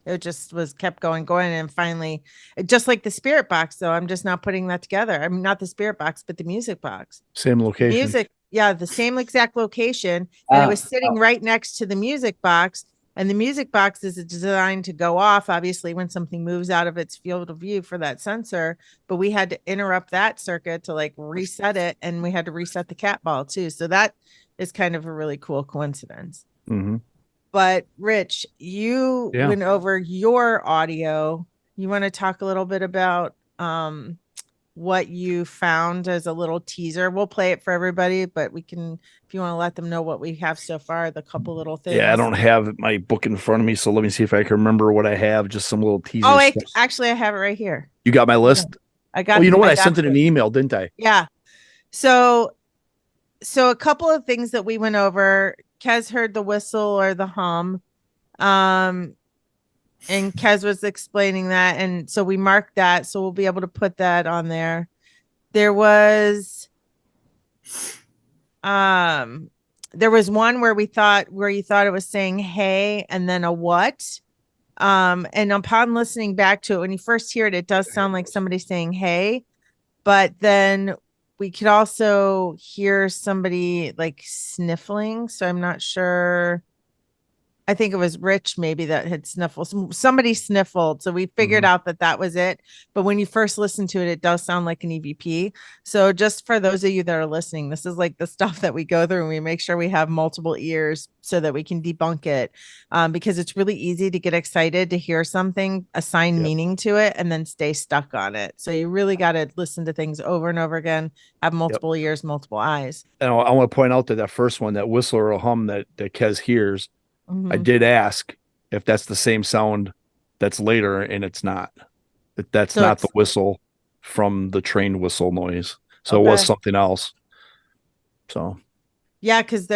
S1: it just kept going, and finally, just like the spirit box, though, I'm just not putting that together. I mean, not the spirit box, but the music box.
S2: Same location.
S1: Music, yeah, the same exact location, and it was sitting right next to the music box. And the music box is designed to go off, obviously, when something moves out of its field of view for that sensor. But we had to interrupt that circuit to like reset it, and we had to reset the cat ball too. So that is kind of a really cool coincidence.
S2: Mm-hmm.
S1: But Rich, you went over your audio. You want to talk a little bit about what you found as a little teaser? We'll play it for everybody, but we can, if you want to let them know what we have so far, the couple little things.
S2: Yeah, I don't have my book in front of me, so let me see if I can remember what I have. Just some little teasers.
S1: Oh, actually, I have it right here.
S2: You got my list?
S1: I got.
S2: Oh, you know what? I sent it in an email, didn't I?
S1: Yeah. So a couple of things that we went over. Kez heard the whistle or the hum. And Kez was explaining that. And so we marked that. So we'll be able to put that on there. There was one where you thought it was saying hey and then a what. And upon listening back to it, when you first hear it, it does sound like somebody saying hey, but then we could also hear somebody like sniffling. So I'm not sure I think it was Rich maybe that had sniffled. Somebody sniffled. So we figured out that was it. But when you first listen to it, it does sound like an EVP. So just for those of you that are listening, this is like the stuff that we go through, and we make sure we have multiple ears so that we can debunk it. Because it's really easy to get excited to hear something, assign meaning to it, and then stay stuck on it. So you really got to listen to things over and over again, have multiple ears, multiple eyes.
S2: And I want to point out that first one, that whistle or a hum that Kez hears, I did ask if that's the same sound that's later, and it's not. That's not the whistle from the train whistle noise. So it was something else. So
S1: yeah, because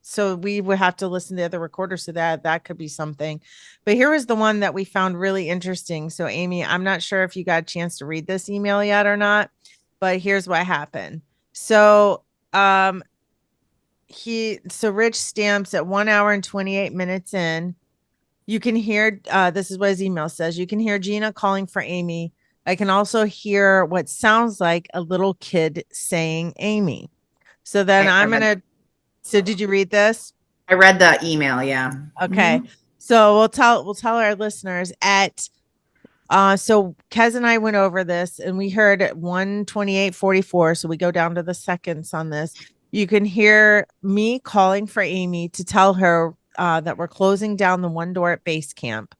S1: so we would have to listen to the other recorder, so that could be something. But here was the one that we found really interesting. So Amy, I'm not sure if you got a chance to read this email yet or not, but here's what happened. So Rich stamps at 1 hour and 28 minutes in. You can hear, this is what his email says. You can hear Gina calling for Amy. I can also hear what sounds like a little kid saying Amy. So then so did you read this?
S4: I read the email. Yeah.
S1: Okay. So we'll tell our listeners so Kez and I went over this, and we heard at 1:28:44. So we go down to the seconds on this. You can hear me calling for Amy to tell her that we're closing down the one door at base camp.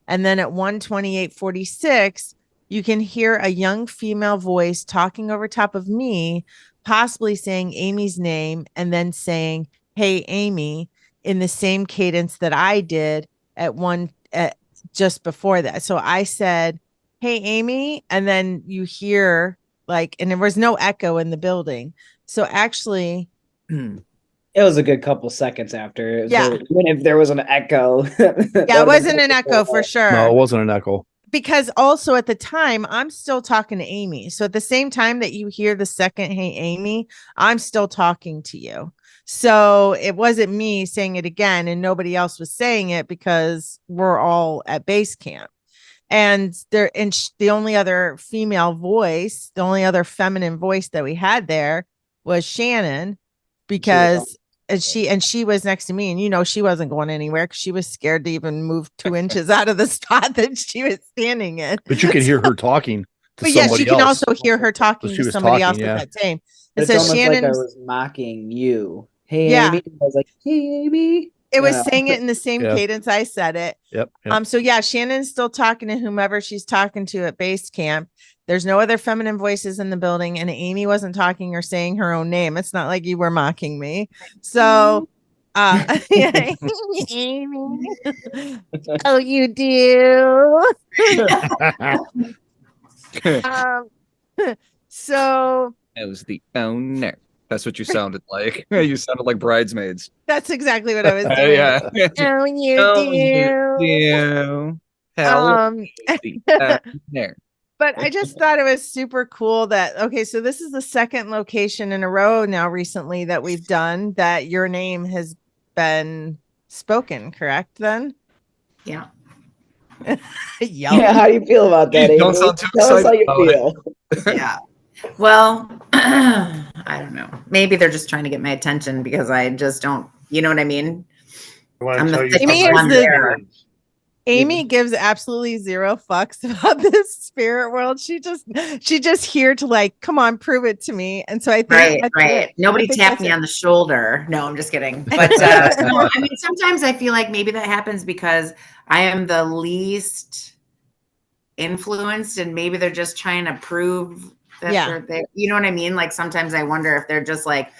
S1: And then at 1:28:46, you can hear a young female voice talking over top of me, possibly saying Amy's name and then saying, "Hey, Amy," in the same cadence that I did just before that. So I said, "Hey, Amy," and then you hear and there was no echo in the building. So actually,
S5: it was a good couple seconds after.
S1: Yeah.
S5: Even if there was an echo.
S1: Yeah, it wasn't an echo for sure.
S2: no, it wasn't an echo.
S1: Because also at the time, I'm still talking to Amy. So at the same time that you hear the second, "Hey, Amy," I'm still talking to you. So it wasn't me saying it again, and nobody else was saying it because we're all at base camp. And the only other female voice, the only other feminine voice that we had there was Shannon, because she was next to me, and she wasn't going anywhere because she was scared to even move 2 inches out of the spot that she was standing in.
S2: But you could hear her talking to
S1: but
S2: somebody
S1: yes, you
S2: else.
S1: can also hear her talking to somebody else at that time.
S5: It says Shannon, like I was mocking you. Hey, Amy. I was like, "Hey, Amy."
S1: It was saying it in the same cadence I said it.
S2: Yep.
S1: So yeah, Shannon's still talking to whomever she's talking to at base camp. There's no other feminine voices in the building, and Amy wasn't talking or saying her own name. It's not like you were mocking me. So Amy. Oh, you do. So
S6: it was the owner. That's what you sounded like. You sounded like Bridesmaids.
S1: That's exactly what I was doing.
S6: Yeah.
S1: Oh, you do. But I just thought it was super cool that, so this is the second location in a row now recently that we've done that your name has been spoken, correct then?
S4: Yeah.
S5: Yeah, how do you feel about that, Amy?
S6: Don't sound too
S5: Tell us how you
S6: excited
S5: feel.
S4: Yeah. Well, I don't know. Maybe they're just trying to get my attention because I just don't, you know what I mean?
S1: Amy gives absolutely zero fucks about this spirit world. She just here to come on, prove it to me. And so I think
S4: right. Nobody tapped me on the shoulder. No, I'm just kidding. But I mean, sometimes I feel like maybe that happens because I am the least influenced, and maybe they're just trying to prove that they're, you know what I mean? Like sometimes I wonder if they're just like,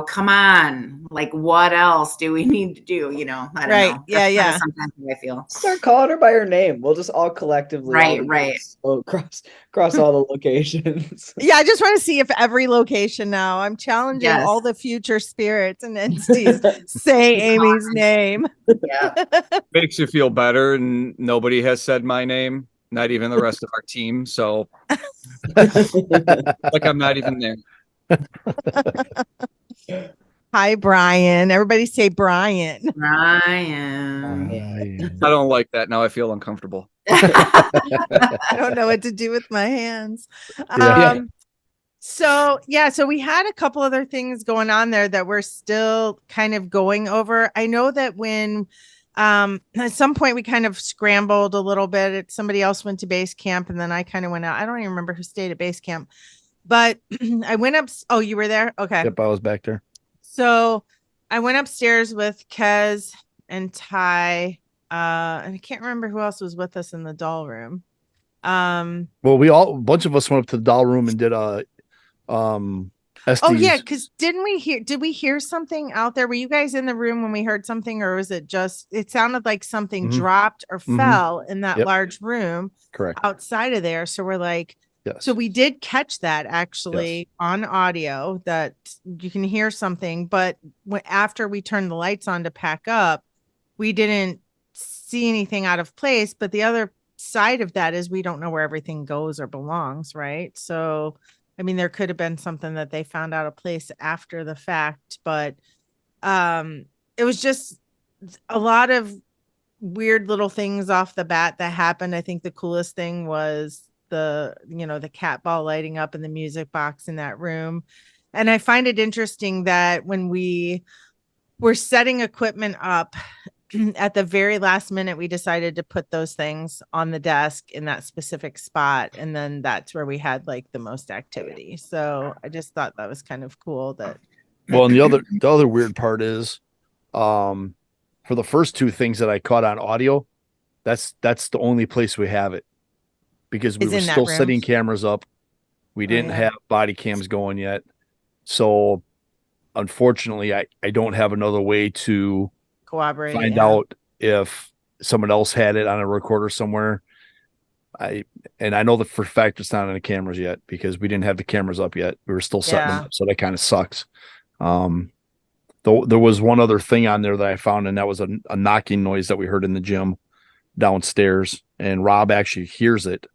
S4: come on, like what else do we need to do? I don't know. That's sometimes I feel.
S5: Start calling her by her name. We'll just all collectively cross all the locations.
S1: Yeah, I just want to see if every location now, I'm challenging all the future spirits and entities say Amy's name.
S4: Yeah.
S6: Makes you feel better, and nobody has said my name, not even the rest of our team. So like I'm not even there.
S1: Hi, Brian. Everybody say Brian.
S4: Brian.
S6: I don't like that. Now I feel uncomfortable.
S1: I don't know what to do with my hands. So we had a couple other things going on there that we're still kind of going over. I know that when at some point we kind of scrambled a little bit. Somebody else went to base camp and then I kind of went out. I don't even remember who stayed at base camp, but I went up. Oh, you were there? Okay.
S2: Yep, I was back there.
S1: So I went upstairs with Kez and Ty. And I can't remember who else was with us in the doll room.
S2: Well, a bunch of us went up to the doll room and did SD's.
S1: Oh yeah, because did we hear something out there? Were you guys in the room when we heard something, or was it just it sounded like something dropped or fell in that large room
S2: correct
S1: outside of there? So we're like,
S2: yes.
S1: So we did catch that actually on audio that you can hear something, but after we turned the lights on to pack up, we didn't see anything out of place. But the other side of that is we don't know where everything goes or belongs, right? So I mean, there could have been something that they found out of place after the fact, but it was just a lot of weird little things off the bat that happened. I think the coolest thing was the cat ball lighting up in the music box in that room. And I find it interesting that when we were setting equipment up, at the very last minute, we decided to put those things on the desk in that specific spot. And then that's where we had like the most activity. So I just thought that was kind of cool that.
S2: Well, and the other weird part is, for the first two things that I caught on audio, that's the only place we have it because we were still setting cameras up. We didn't have body cams going yet. So unfortunately, I don't have another way to find out if someone else had it on a recorder somewhere. I know that for a fact it's not on the cameras yet because we didn't have the cameras up yet. We were still setting them up, so that kind of sucks. Though there was one other thing on there that I found, and that was a knocking noise that we heard in the gym downstairs, and Rob actually hears it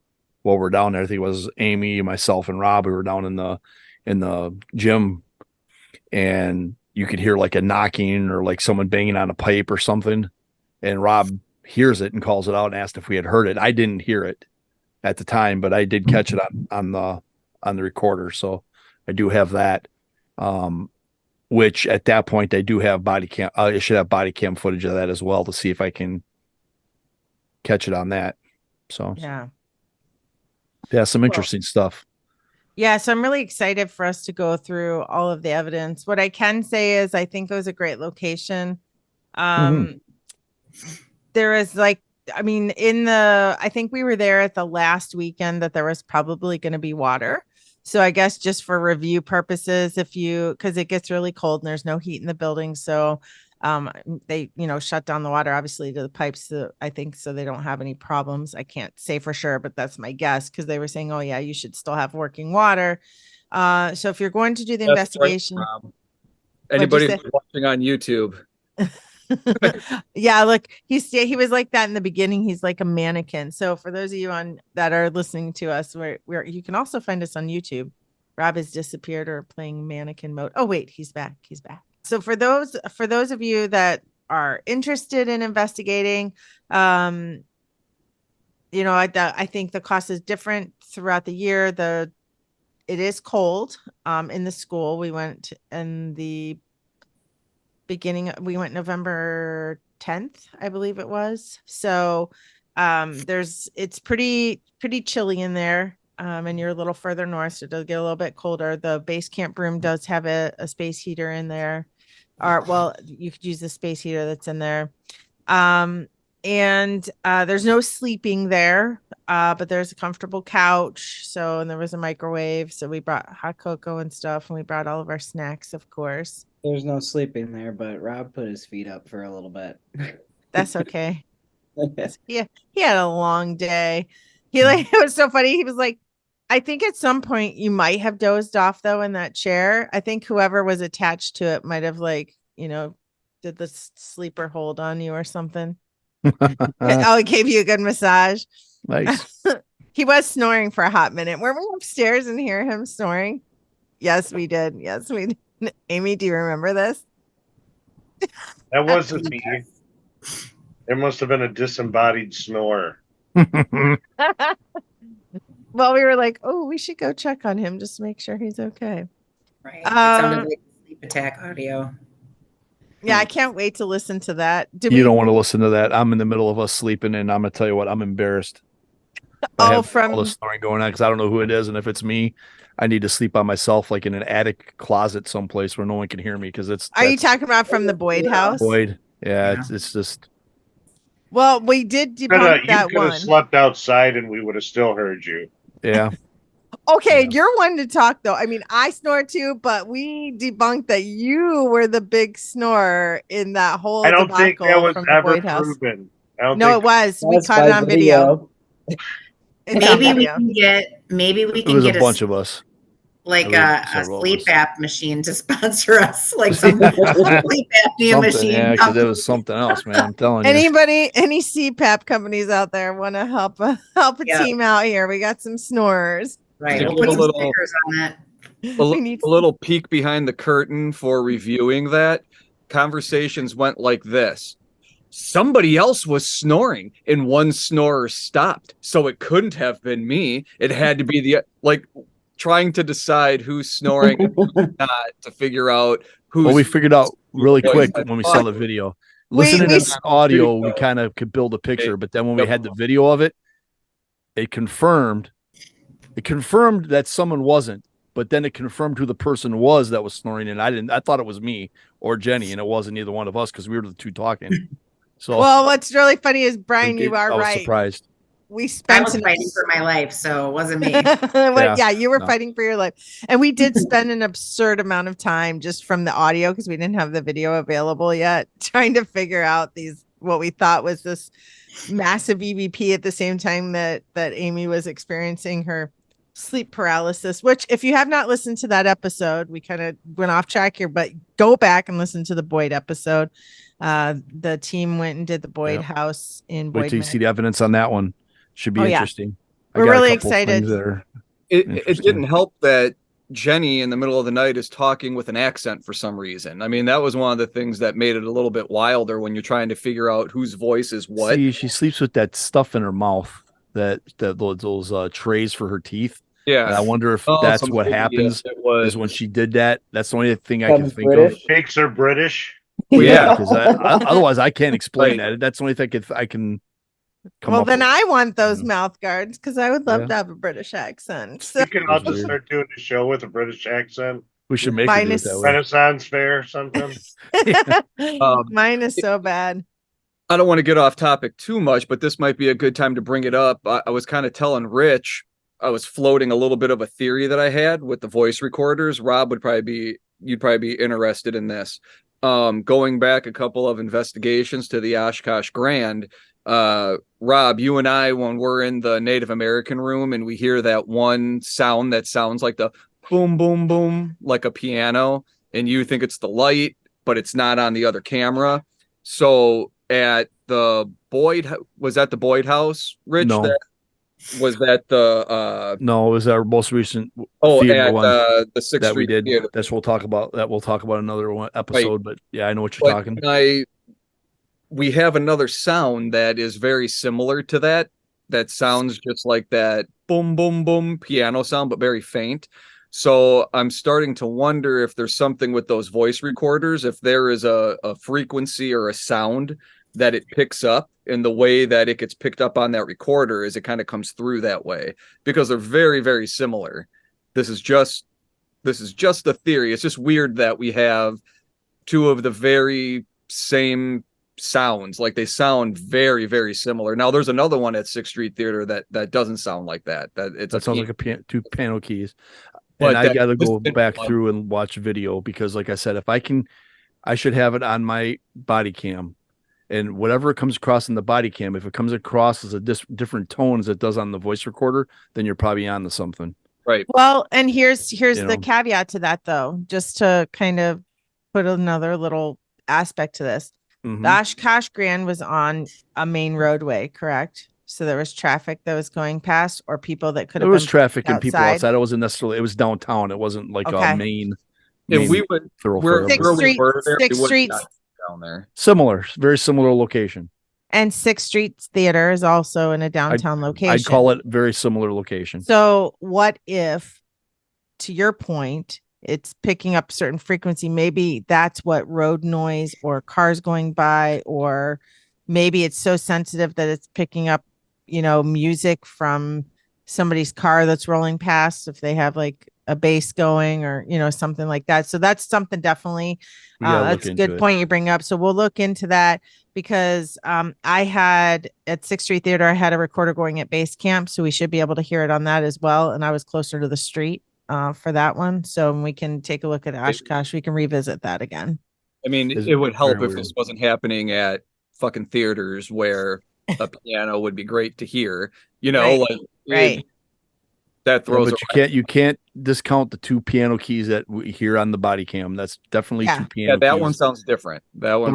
S2: while we're down there. I think it was Amy, myself, and Rob who were down in the gym, and you could hear like a knocking or like someone banging on a pipe or something. And Rob hears it and calls it out and asked if we had heard it. I didn't hear it at the time, but I did catch it on the recorder. So I do have that. Which at that point I do have body cam. I should have body cam footage of that as well to see if I can catch it on that. So
S1: yeah,
S2: some interesting stuff.
S1: Yeah, so I'm really excited for us to go through all of the evidence. What I can say is I think it was a great location. There is I think we were there at the last weekend that there was probably going to be water. So I guess just for review purposes, because it gets really cold and there's no heat in the building. So they, shut down the water, obviously, to the pipes, I think, so they don't have any problems. I can't say for sure, but that's my guess because they were saying, oh, yeah, you should still have working water. So if you're going to do the investigation.
S6: Right, anybody who's watching on YouTube.
S1: Yeah, look, he was like that in the beginning. He's like a mannequin. So for those of you that are listening to us, where you can also find us on YouTube. Rob has disappeared or playing mannequin mode. Oh, wait, he's back. So for those of you that are interested in investigating, I think the cost is different throughout the year. It is cold in the school. We went in the beginning. We went November 10th, I believe it was. So it's pretty chilly in there. And you're a little further north, so it does get a little bit colder. The base camp room does have a space heater in there. You could use the space heater that's in there. And there's no sleeping there, but there's a comfortable couch. And there was a microwave. So we brought hot cocoa and stuff, and we brought all of our snacks, of course.
S5: There's no sleeping there, but Rob put his feet up for a little bit.
S1: That's okay. He had a long day. It was so funny. He was like, I think at some point you might have dozed off though in that chair. I think whoever was attached to it might have did the sleeper hold on you or something. It gave you a good massage.
S2: Nice.
S1: He was snoring for a hot minute. Were we upstairs and hear him snoring? Yes, we did. Amy, do you remember this?
S3: That wasn't me. It must have been a disembodied snore.
S1: Well, we were like, oh, we should go check on him just to make sure he's okay.
S4: Right. It sounded like sleep attack audio.
S1: Yeah, I can't wait to listen to that.
S2: You don't want to listen to that. I'm in the middle of us sleeping, and I'm gonna tell you what, I'm embarrassed. I have all this snoring going on because I don't know who it is, and if it's me, I need to sleep by myself, like in an attic closet someplace where no one can hear me. Because
S1: Are you talking about from the Boyd house?
S2: Boyd, yeah. It's just.
S1: Well, we did debunk that one.
S3: You could have slept outside, and we would have still heard you.
S2: Yeah.
S1: Okay, you're one to talk though. I mean, I snore too, but we debunked that you were the big snorer in that whole.
S3: I don't think that was ever proven.
S1: No, it was. We caught it on video.
S4: Maybe we can get. Maybe we can get
S2: a bunch of us.
S4: Like a sleep app machine to sponsor us, like some sleep apnea machine.
S2: Yeah, because it was something else, man. I'm telling
S1: you. Any CPAP companies out there want to help a team out here? We got some snorers.
S4: Right. We'll put some stickers on it.
S6: A little peek behind the curtain for reviewing that. Conversations went like this. Somebody else was snoring and one snorer stopped. So it couldn't have been me. It had to be trying to decide who's snoring and who's not to figure out who's.
S2: Well, we figured out really quick when we saw the video. Listening to the audio, we kind of could build a picture, but then when we had the video of it, it confirmed that someone wasn't, but then it confirmed who the person was that was snoring, and I thought it was me or Jenny, and it wasn't either one of us because we were the two talking. So,
S1: well, what's really funny is, Brian, you are right.
S2: I was surprised.
S4: I was fighting for my life, so it wasn't me.
S1: You were fighting for your life. And we did spend an absurd amount of time just from the audio, because we didn't have the video available yet, trying to figure out what we thought was this massive EVP at the same time that Amy was experiencing her sleep paralysis, which, if you have not listened to that episode, we kind of went off track here, but go back and listen to the Boyd episode. The team went and did the Boyd house in Boyd.
S2: Wait till you see the evidence on that one. Should be interesting.
S1: We're really excited.
S6: It didn't help that Jenny in the middle of the night is talking with an accent for some reason. I mean, that was one of the things that made it a little bit wilder when you're trying to figure out whose voice is what.
S2: See, she sleeps with that stuff in her mouth, those trays for her teeth.
S6: Yeah.
S2: And I wonder if that's what happens is when she did that. That's the only thing I can think of.
S3: Makes her British.
S2: Well, yeah, because otherwise I can't explain that. That's the only thing I can come up
S1: then
S2: with.
S1: I want those mouth guards because I would love to have a British accent. So.
S3: You can also start doing a show with a British accent.
S2: We should make it that way.
S3: Renaissance fair or something.
S1: Mine is so bad.
S6: I don't want to get off topic too much, but this might be a good time to bring it up. I was kind of telling Rich, I was floating a little bit of a theory that I had with the voice recorders. Rob you'd probably be interested in this. Going back a couple of investigations to the Oshkosh Grand, Rob, you and I, when we're in the Native American room and we hear that one sound that sounds like the boom, boom, boom, like a piano, and you think it's the light, but it's not on the other camera. So at the Boyd, was that the Boyd house, Rich?
S2: No.
S6: Was that the
S2: no, it was our most recent
S6: at the 6th
S2: that
S6: Street
S2: we did.
S6: Theater.
S2: That's we'll talk about another one episode, but yeah, I know what you're talking.
S6: We have another sound that is very similar to that sounds just like that boom boom boom piano sound, but very faint. So I'm starting to wonder if there's something with those voice recorders, if there is a frequency or a sound that it picks up, in the way that it gets picked up on that recorder as it kind of comes through that way, because they're very, very similar. This is just a theory. It's just weird that we have two of the very same sounds. Like, they sound very, very similar. Now there's another one at 6th Street Theater that doesn't sound like that. That
S2: sounds like two piano keys. But I got to go back through and watch video, because like I said, I should have it on my body cam. And whatever it comes across in the body cam, if it comes across as a different tone as it does on the voice recorder, then you're probably on to something.
S6: Right.
S1: Well, and here's the caveat to that, though, just to kind of put another little aspect to this. Mm-hmm. The Oshkosh Grand was on a main roadway, correct? So there was traffic that was going past, or people that could have.
S2: There was traffic and people outside. It wasn't necessarily. It was downtown. It wasn't like a main.
S6: And we went. We're
S1: 6th Street.
S6: Down there.
S2: Very similar location.
S1: And 6th Street Theater is also in a downtown location.
S2: I'd call it very similar location.
S1: So what if, to your point, it's picking up certain frequency? Maybe that's what road noise or cars going by, or maybe it's so sensitive that it's picking up, music from somebody's car that's rolling past if they have like a bass going or, something like that. So that's something definitely, that's a good point you bring up. So we'll look into that because I had at 6th Street Theater, I had a recorder going at base camp. So we should be able to hear it on that as well. And I was closer to the street for that one. So we can take a look at Oshkosh. We can revisit that again.
S6: I mean, it would help if this wasn't happening at fucking theaters where a piano would be great to hear,
S1: right.
S6: That throws.
S2: But you can't discount the 2 piano keys that we hear on the body cam. That's definitely 2 piano keys.
S6: That one sounds different. That one.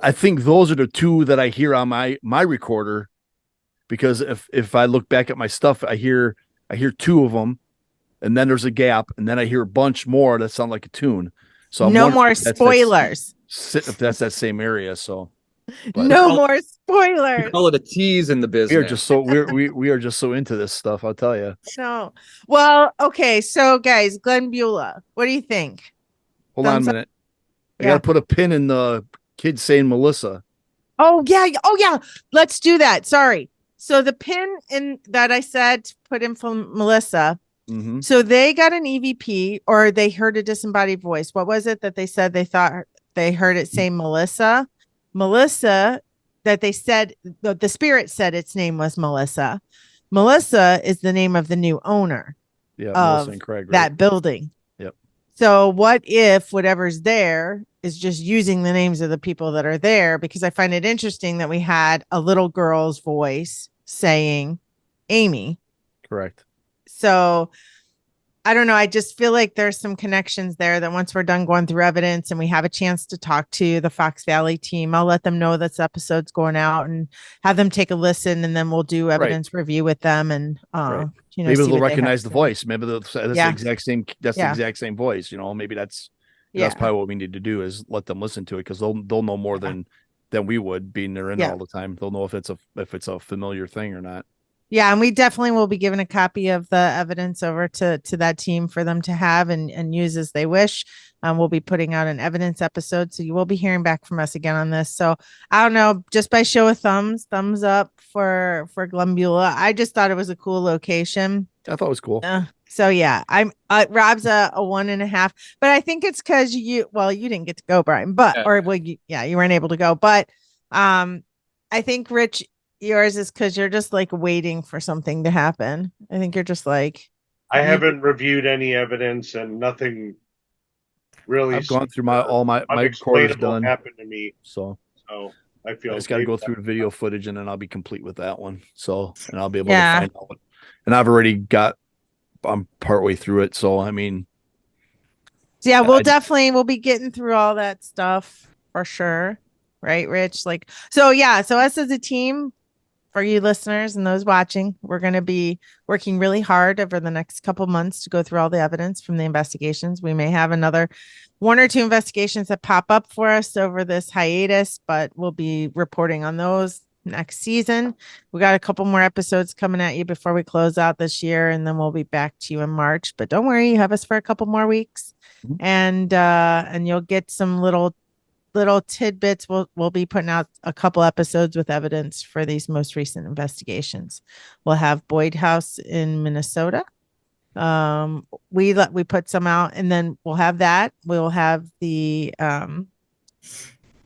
S2: I think those are the 2 that I hear on my recorder, because if I look back at my stuff, I hear 2 of them, and then there's a gap, and then I hear a bunch more that sound like a tune. So
S1: no more spoilers.
S2: If that's that same area, so.
S1: But no more spoilers.
S6: We call it a tease in the business.
S2: We are just so into this stuff, I'll tell you.
S1: No. Well, okay. So guys, Glenbeulah, what do you think?
S2: Hold on a minute. I gotta put a pin in the kid saying Melissa.
S1: Oh yeah. Let's do that. Sorry. So the pin in that I said put in for Melissa.
S2: Mm-hmm.
S1: So they got an EVP, or they heard a disembodied voice. What was it that they said they thought they heard it say Melissa? Melissa, that they said the spirit said its name was Melissa. Melissa is the name of the new owner of
S2: Melissa and Craig, right?
S1: That building.
S2: Yep.
S1: So what if whatever's there is just using the names of the people that are there? Because I find it interesting that we had a little girl's voice saying Amy.
S2: Correct.
S1: So I don't know. I just feel like there's some connections there that once we're done going through evidence and we have a chance to talk to the Fox Valley team, I'll let them know this episode's going out and have them take a listen, and then we'll do evidence review with them. And,
S2: maybe they'll recognize the voice. Maybe that's the exact same. That's the exact same voice. Maybe that's probably what we need to do is let them listen to it, because they'll know more than we would, being they're in all the time. They'll know if it's a familiar thing or not.
S1: Yeah, and we definitely will be giving a copy of the evidence over to that team for them to have and use as they wish. We'll be putting out an evidence episode, so you will be hearing back from us again on this. So I don't know, just by show of thumbs up for Glenbeulah. I just thought it was a cool location.
S2: I thought it was cool.
S1: So yeah, I'm Rob's a 1.5, but I think it's because you didn't get to go, Brian, but you weren't able to go, but I think Rich, yours is because you're just like waiting for something to happen. I think you're just like,
S3: I haven't reviewed any evidence, and nothing really.
S2: I've gone through all my recorders done.
S3: Happened to me,
S2: so
S3: I feel
S2: I just got to go through the video footage, and then I'll be complete with that one. So, and I'll be able to find out. And I'm partway through it, so I mean,
S1: we'll be getting through all that stuff for sure, right, Rich? So us as a team, for you listeners and those watching, we're going to be working really hard over the next couple months to go through all the evidence from the investigations. We may have another 1 or 2 investigations that pop up for us over this hiatus, but we'll be reporting on those next season. We got a couple more episodes coming at you before we close out this year, and then we'll be back to you in March. But don't worry, you have us for a couple more weeks, and you'll get some little tidbits. We'll be putting out a couple episodes with evidence for these most recent investigations. We'll have Boyd House in Minnesota. We put some out, and then we'll have that. We'll have the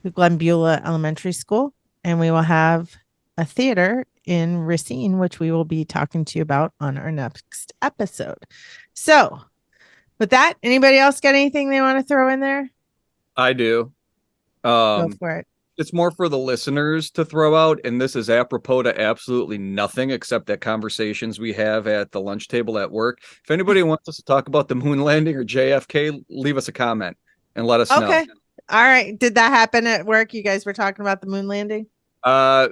S1: Glenbeulah Elementary School, and we will have a theater in Racine, which we will be talking to you about on our next episode. So with that, anybody else got anything they want to throw in there?
S6: I do.
S1: Go for it.
S6: It's more for the listeners to throw out, and this is apropos to absolutely nothing except that conversations we have at the lunch table at work. If anybody wants us to talk about the moon landing or JFK, leave us a comment and let us know.
S1: Okay. All right. Did that happen at work? You guys were talking about the moon landing?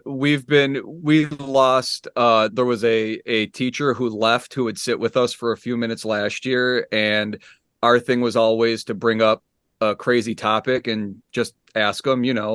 S6: We lost, there was a teacher who left who would sit with us for a few minutes last year, and our thing was always to bring up a crazy topic and just ask them, people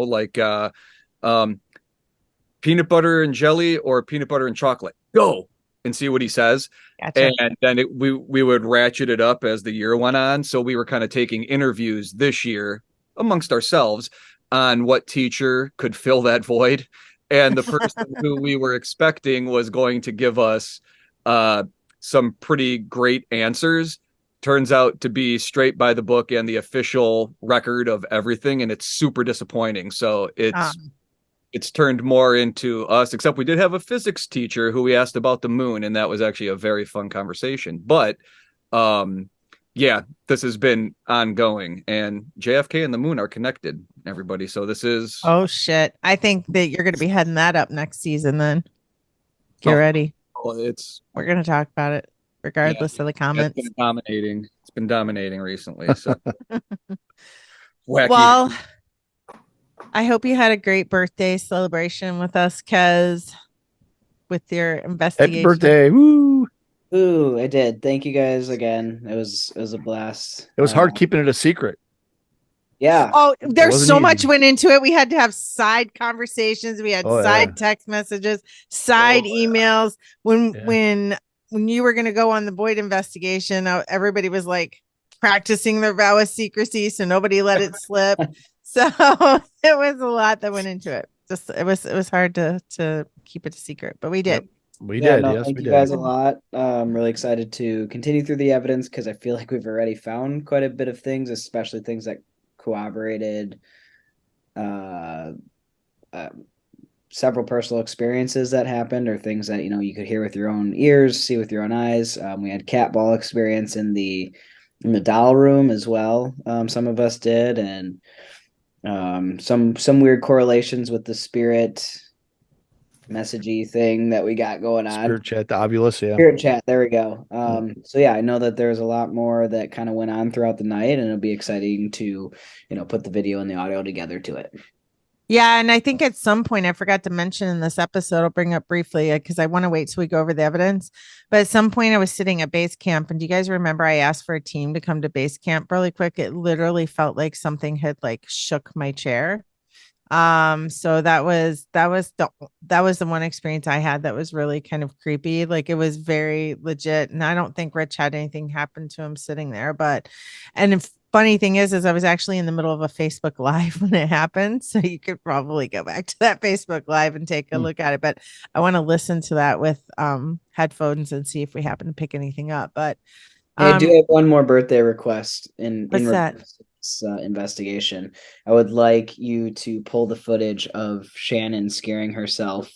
S6: peanut butter and jelly or peanut butter and chocolate. Go and see what he says.
S1: Gotcha.
S6: And then we would ratchet it up as the year went on. So we were kind of taking interviews this year amongst ourselves on what teacher could fill that void. And the person who we were expecting was going to give us some pretty great answers. Turns out to be straight by the book and the official record of everything. And it's super disappointing. So it's turned more into us, except we did have a physics teacher who we asked about the moon, and that was actually a very fun conversation. But yeah, this has been ongoing, and JFK and the moon are connected, everybody. So this is
S1: Oh shit. I think that you're gonna be heading that up next season then. Get ready. We're gonna talk about it regardless of the comments.
S6: It's been dominating recently. So
S1: well, I hope you had a great birthday celebration with us, Kez, with your investigation.
S2: Happy birthday. Woo.
S5: Ooh, I did. Thank you guys again. It was a blast.
S2: It was hard keeping it a secret.
S5: Yeah.
S1: Oh, there's so
S2: easy.
S1: much went into it. We had to have side conversations. We had side text messages, side emails. When you were going to go on the Boyd investigation, everybody was like practicing their vow of secrecy, so nobody let it slip. So it was a lot that went into it. Just it was hard to keep it a secret, but we did.
S2: Yep. We did.
S5: No,
S2: yes,
S5: thank
S2: we
S5: you
S2: did.
S5: guys a lot. I'm really excited to continue through the evidence because I feel like we've already found quite a bit of things, especially things that corroborated several personal experiences that happened, or things that you could hear with your own ears, see with your own eyes. We had cat ball experience in the doll room as well. Some of us did, and some weird correlations with the spirit messagey thing that we got going on.
S2: Spirit chat, the Ovulus, yeah.
S5: Spirit chat, there we go. So yeah, I know that there's a lot more that kind of went on throughout the night, and it'll be exciting to, put the video and the audio together to it.
S1: Yeah, and I think at some point I forgot to mention in this episode, I'll bring up briefly because I want to wait till we go over the evidence. But at some point I was sitting at base camp, and do you guys remember I asked for a team to come to base camp really quick? It literally felt like something had like shook my chair. So that was the one experience I had that was really kind of creepy. Like it was very legit, and I don't think Rich had anything happen to him sitting there. Funny thing is I was actually in the middle of a Facebook Live when it happened. So you could probably go back to that Facebook Live and take a look at it. But I want to listen to that with headphones and see if we happen to pick anything up. But
S5: I do have one more birthday request in
S1: that?
S5: This investigation. I would like you to pull the footage of Shannon scaring herself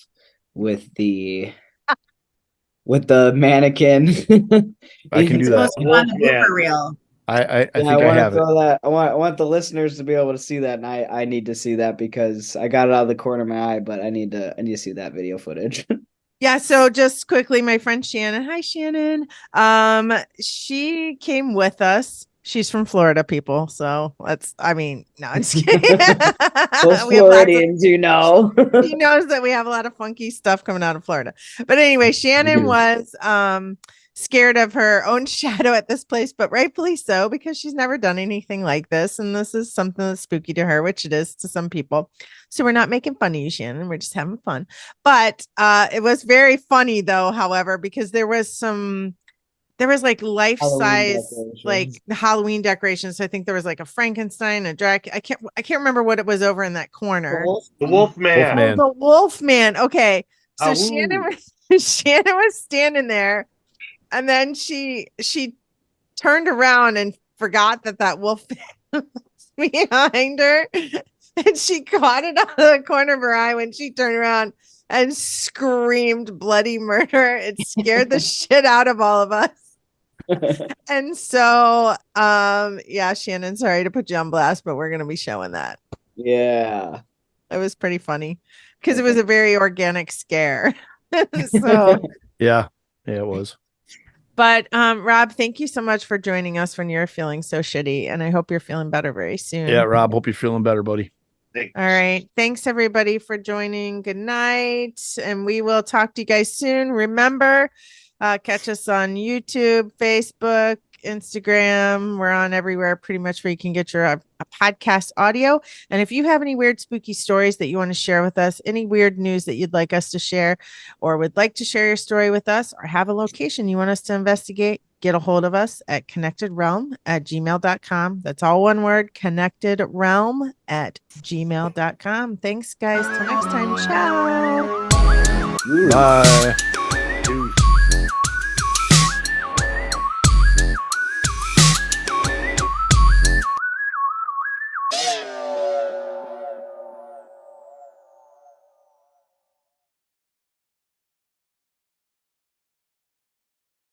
S5: with the mannequin.
S2: I can do that.
S4: On the blooper reel.
S2: I think I have it.
S5: That. I want the listeners to be able to see that, and I need to see that because I got it out of the corner of my eye, but I need to see that video footage.
S1: Yeah, so just quickly, my friend Shannon. Hi, Shannon. She came with us. She's from Florida, people. So no, I'm just kidding.
S5: Those Floridians, She knows
S1: that we have a lot of funky stuff coming out of Florida. But anyway, Shannon was scared of her own shadow at this place, but rightfully so, because she's never done anything like this. And this is something that's spooky to her, which it is to some people. So we're not making fun of you, Shannon. We're just having fun. But it was very funny, though, however, because there was like life-size like Halloween decorations. So I think there was like a Frankenstein, a Dracula. I can't remember what it was over in that corner.
S3: The Wolfman.
S1: Oh, the Wolfman. Okay. So Shannon was standing there, and then she turned around and forgot that Wolfman was behind her. And she caught it out of the corner of her eye when she turned around and screamed bloody murder. It scared the shit out of all of us. And so, Shannon, sorry to put you on blast, but we're going to be showing that.
S5: Yeah.
S1: It was pretty funny because it was a very organic scare. So,
S2: yeah, it was.
S1: But Rob, thank you so much for joining us when you're feeling so shitty. And I hope you're feeling better very soon.
S2: Yeah, Rob, hope you're feeling better, buddy.
S3: Thanks.
S1: All right. Thanks, everybody, for joining. Good night. And we will talk to you guys soon. Remember, catch us on YouTube, Facebook, Instagram. We're on everywhere pretty much where you can get your a podcast audio. And if you have any weird, spooky stories that you want to share with us, any weird news that you'd like us to share, or would like to share your story with us, or have a location you want us to investigate, get a hold of us at connectedrealm@gmail.com. That's all one word, connectedrealm@gmail.com. Thanks, guys. Till next time. Ciao.
S2: Bye.